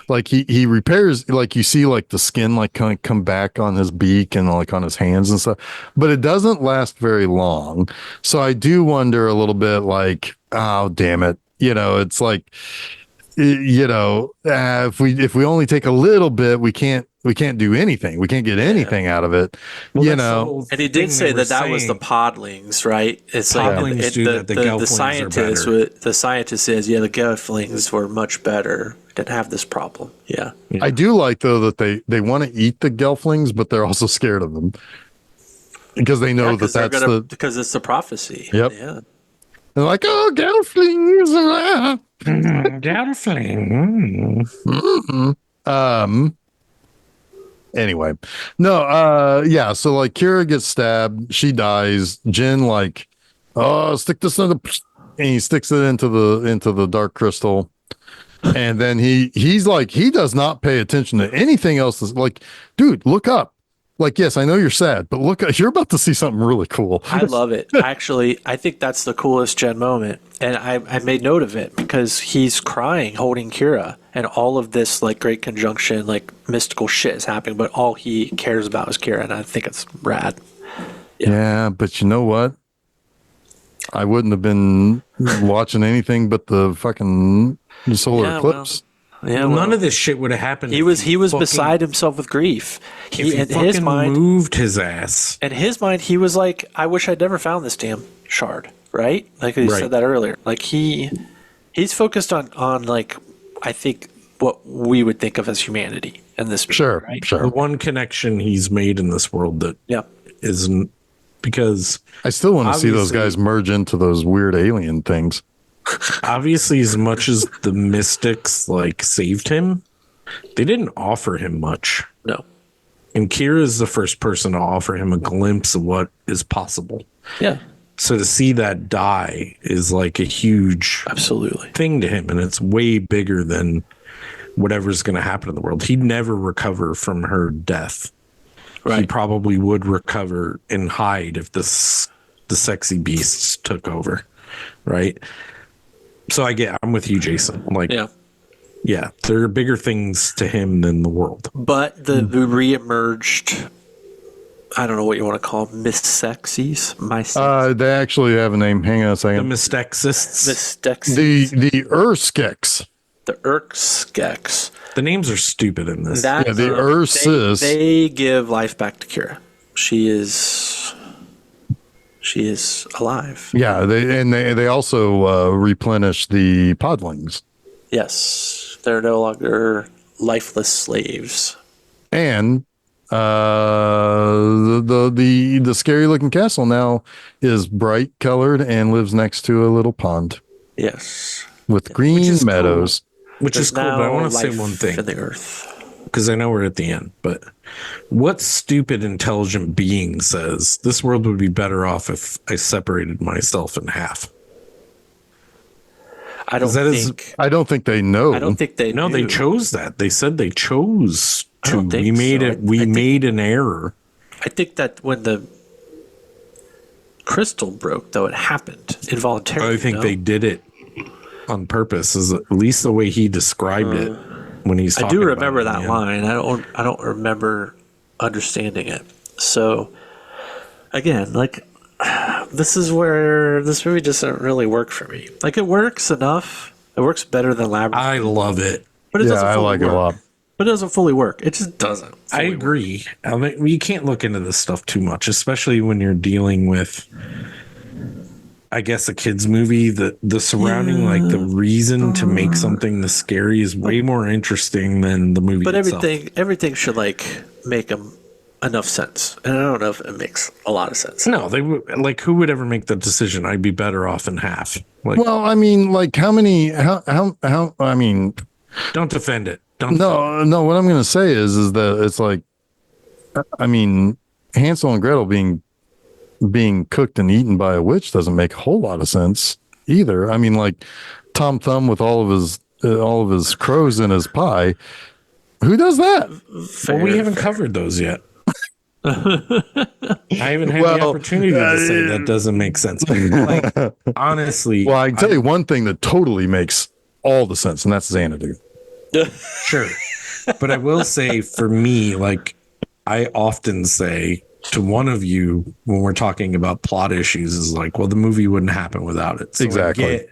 like he repairs, like you see like the skin like kind of come back on his beak and like on his hands and stuff, but it doesn't last very long. So I do wonder a little bit, like, oh damn it, it's like if we only take a little bit, we can't do anything. We can't get anything out of it. Well, you that's the know, whole And he did thing say they were that was the saying. podlings, right? It's Podlings like do that, the gelflings are scientist. better. The scientist says, yeah, the gelflings were much better. Didn't have this problem. Yeah. I do like though that they want to eat the gelflings, but they're also scared of them because they know that that's because it's the prophecy. Yep. Yeah. they're like, oh, gelflings. Gelfling. Anyway, no, yeah. So like, Kira gets stabbed, she dies. Jin like, oh, stick this in the, and he sticks it into the dark crystal. And then he's like, he does not pay attention to anything else. Like, dude, look up. Like, yes, I know you're sad, but look, you're about to see something really cool. I love it. Actually, I think that's the coolest Jen moment. And I made note of it because he's crying holding Kira and all of this like great conjunction, like mystical shit is happening, but all he cares about is Kira. And I think it's rad. Yeah, but you know what? I wouldn't have been watching anything but the fucking solar eclipse. Yeah, None of this shit would have happened. He was beside himself with grief. He In fucking his mind, moved his ass. in his mind, he was like, "I wish I'd never found this damn shard." Right? Like he said that earlier. Like he's focused on like I think what we would think of as humanity in this movie. Sure, right? sure. The one connection he's made in this world that isn't, because I still want to see those obviously- guys merge into those weird alien things. obviously, as much as the mystics like saved him, they didn't offer him much. No. And Kira is the first person to offer him a glimpse of what is possible. Yeah. So to see that die is like a huge Absolutely. thing to him, and it's way bigger than whatever's going to happen in the world. He'd never recover from her death. Right. He probably would recover and hide if the sexy beasts took over, right? So I'm with you, Jason. Like, yeah, there are bigger things to him than the world. But the re-emerged, I don't know what you want to call them, Miss-Sexies? They actually have a name. Hang on a The second. Mystexists. Miss-Sexies. The Urskeks. The Urskeks. The names are stupid in this. Yeah, the Ursis. They give life back to Kira. She is alive. Yeah, they also replenish the podlings. Yes. They're no longer lifeless slaves. And the scary looking castle now is bright colored and lives next to a little pond Yes. with green is meadows. Which is cool, but I want to say one thing. In the earth. Because I know we're at the end, but what stupid intelligent being says this world would be better off if I separated myself in half? I don't think. I don't think they know. I don't think they. No, they knew. chose that. They said they chose I to. don't think We made so. it. We made an error. I think that when the crystal broke, though, it happened involuntarily. I think they did it on purpose. Is at least the way he described it when he's. I talking do about remember it, that yeah. line. I don't remember understanding it. So again, like this is where this movie just doesn't really work for me. Like it works enough. It works better than Labyrinth, I love it. but it Yeah, doesn't. I Fully like work. it a lot. But it doesn't fully work. It just doesn't. I agree. I mean, you can't look into this stuff too much, especially when you're dealing with, I guess, a kids movie. The surrounding, like the reason to make something this scary is way more interesting than the movie. But itself. everything should like make enough sense, and I don't know if it makes a lot of sense. No, they would like. Who would ever make the decision? I'd be better off in half. Like, Well, I mean, like how I mean, don't defend it. Don't. no, what I'm going to say is that it's like, I mean, Hansel and Gretel being cooked and eaten by a witch doesn't make a whole lot of sense either. I mean, like Tom Thumb with all of his crows in his pie. Who does that? Well, we haven't covered those yet. I haven't had the opportunity to say that doesn't make sense. Like, honestly, Well, I can tell you one thing that totally makes all the sense, and that's Xanadu. sure. But I will say, for me, like I often say to one of you when we're talking about plot issues, is like, well, the movie wouldn't happen without it. So Exactly.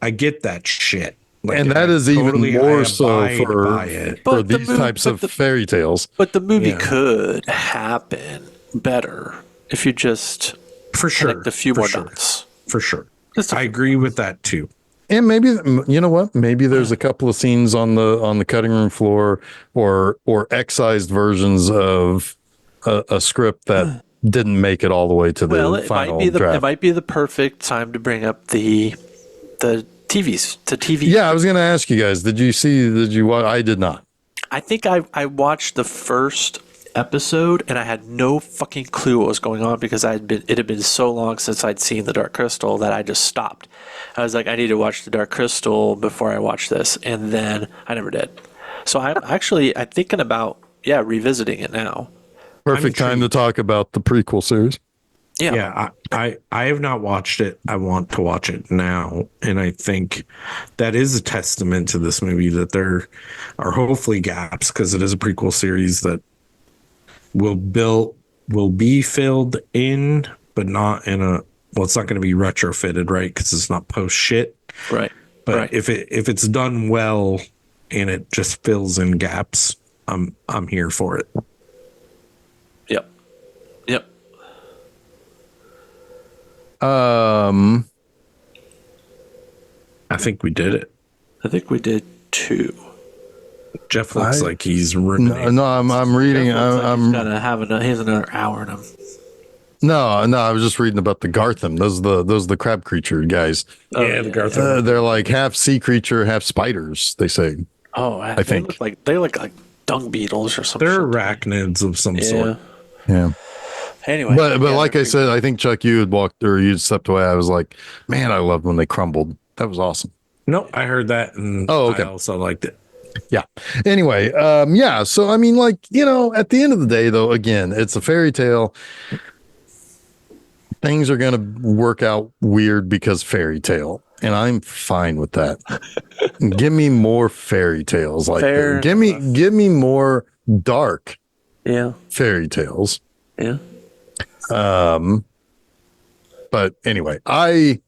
I get that shit. Like, and that I is even totally- more I so abide for by it. for But the these mov- types but of the- fairy tales. But the movie Yeah. could happen better if you just For sure. connect a few for more sure. dots. For sure. Just a I few. agree with that too. And maybe, you know what? Maybe there's a couple of scenes on the cutting room floor or excised versions of a script that didn't make it all the way to Well, the it might final be draft. it might be the perfect time to bring up the TVs to TV. Yeah, I was going to ask you guys. Did you watch? I did not. I think I watched the first episode and I had no fucking clue what was going on because it had been so long since I'd seen The Dark Crystal that I just stopped. I was like, I need to watch The Dark Crystal before I watch this, and then I never did. So I'm thinking about revisiting it now. Perfect time to talk about the prequel series. Yeah, I have not watched it. I want to watch it now, and I think that is a testament to this movie that there are hopefully gaps because it is a prequel series that will be filled in, but not in a it's not going to be retrofitted, right? Because it's not post shit, Right. but right. if it's done well and it just fills in gaps, I'm here for it. Yep. Um, I think we did it. I think we did two. Jeff looks like he's ruminating. no, I'm reading. He's I'm gonna have he has another hour in him. no. I was just reading about the Gartham. Those are the crab creature guys. Yeah, the Garth. They're like half sea creature, half spiders. They say. Oh, I think. they look like dung beetles or something. They're arachnids of some sort. Yeah. Anyway, But yeah, like I said, I think Chuck, you had walked or you'd stepped away. I was like, man, I loved when they crumbled. That was awesome. No, I heard that, and Oh, okay. I also liked it. Yeah. Anyway, yeah. So I mean, like, at the end of the day, though, again, it's a fairy tale. Things are gonna work out weird because fairy tale, and I'm fine with that. Give me more fairy tales like Fair that. Give me more dark yeah, fairy tales. yeah. But anyway, I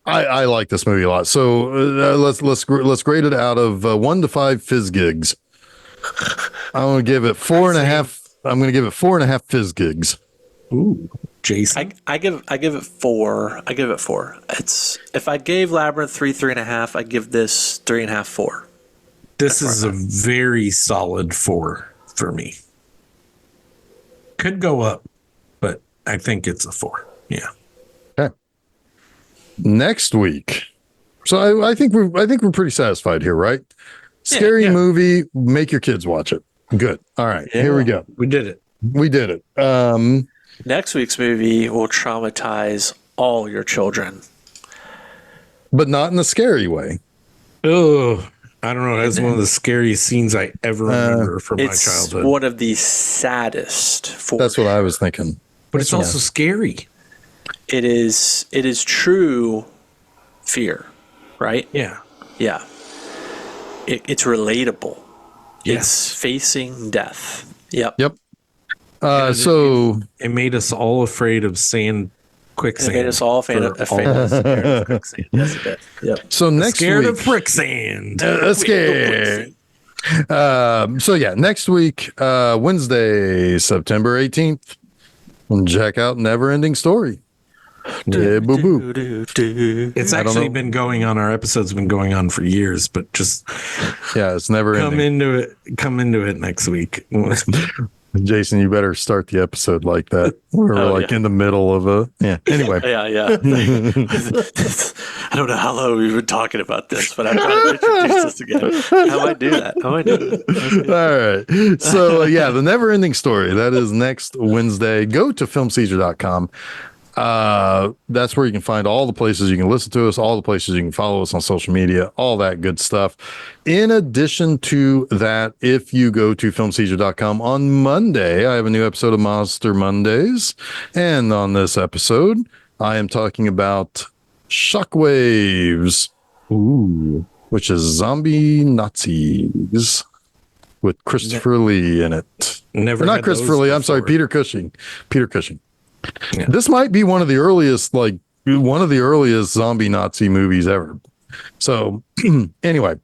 like this movie a lot. So let's grade it out of 1 to 5 fizz gigs. I'm gonna give it 4.5. I'm gonna give it 4.5 fizz gigs. Ooh, Jason. I give it 4. I give it 4. It's if I gave Labyrinth 3.5, I give this 3.5, 4. This is a very solid 4 for me. Could go up, but I think it's a 4. Yeah. Okay. Next week. So I think we're pretty satisfied here, right? Scary movie. Make your kids watch it. Good. All right. Here we go. We did it. We did it. Next week's movie will traumatize all your children. But not in a scary way. Oh, I don't know. That's one of the scariest scenes I ever remember from my It's childhood. one of the saddest. That's what I was thinking. But it's also scary. It is true fear, right? Yeah. Yeah. It's relatable. Yes. It's facing death. Yep. Yep. So It made us all afraid of quicksand. It made us all afraid of quicksand. Yes, it did. Yep. so next Scared week, of quicksand. scared. So yeah, next week, Wednesday, September 18th, check out Never Ending Story. Yeah, boo boo. It's I don't actually know. been going on. Our episode's been going on for years, but just Yeah, it's never come ending. into it next week. Jason, you better start the episode like that. We're in the middle of anyway. Yeah. I don't know how long we've been talking about this, but I'm trying to introduce this again. How might do that? All right. So the Never Ending Story. That is next Wednesday. Go to filmseizure.com. That's where you can find all the places you can listen to us, all the places you can follow us on social media, all that good stuff. In addition to that, if you go to filmseizure.com on Monday, I have a new episode of Monster Mondays. And on this episode, I am talking about Shockwaves, which is zombie Nazis with Christopher Lee in it. Never Or not had Christopher those Lee. I'm sorry, before. Peter Cushing. Peter Cushing. Yeah. This might be one of the earliest zombie Nazi movies ever. So anyway,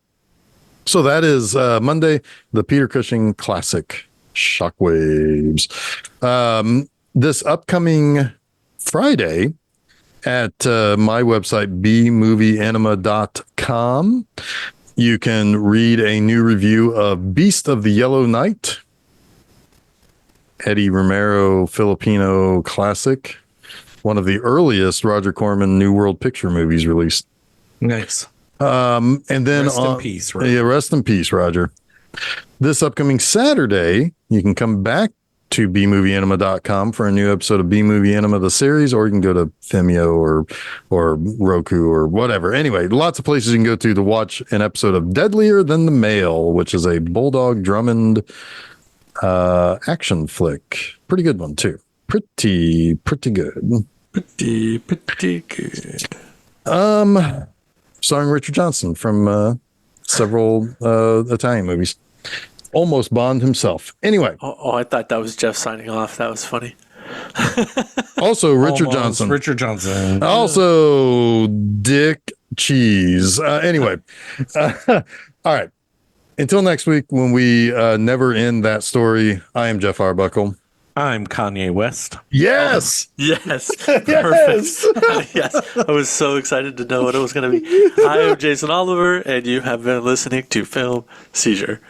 So that is Monday, the Peter Cushing classic Shockwaves. This upcoming Friday at my website, bmovieanima.com, you can read a new review of Beast of the Yellow Night, Eddie Romero Filipino classic, one of the earliest Roger Corman New World Picture movies released. Nice. And then Rest in peace, Roger. Yeah, rest in peace, Roger. This upcoming Saturday, you can come back to bmovieanima.com for a new episode of B Movie Anima, the series, or you can go to Vimeo or Roku or whatever. Anyway, lots of places you can go to watch an episode of Deadlier Than the Male, which is a Bulldog Drummond action flick. Pretty good one, too. Pretty good. Pretty good. Starring Richard Johnson from several Italian movies. Almost Bond himself. Anyway. Oh, I thought that was Jeff signing off. That was funny. Also, Richard Almost Johnson. Richard Johnson. Also, Dick Cheese. Anyway. All right. Until next week, when we never end that story, I am Jeff Arbuckle. I'm Kanye West. Yes. Yes. Perfect. Yes. I was so excited to know what it was going to be. I am Jason Oliver, and you have been listening to Film Seizure.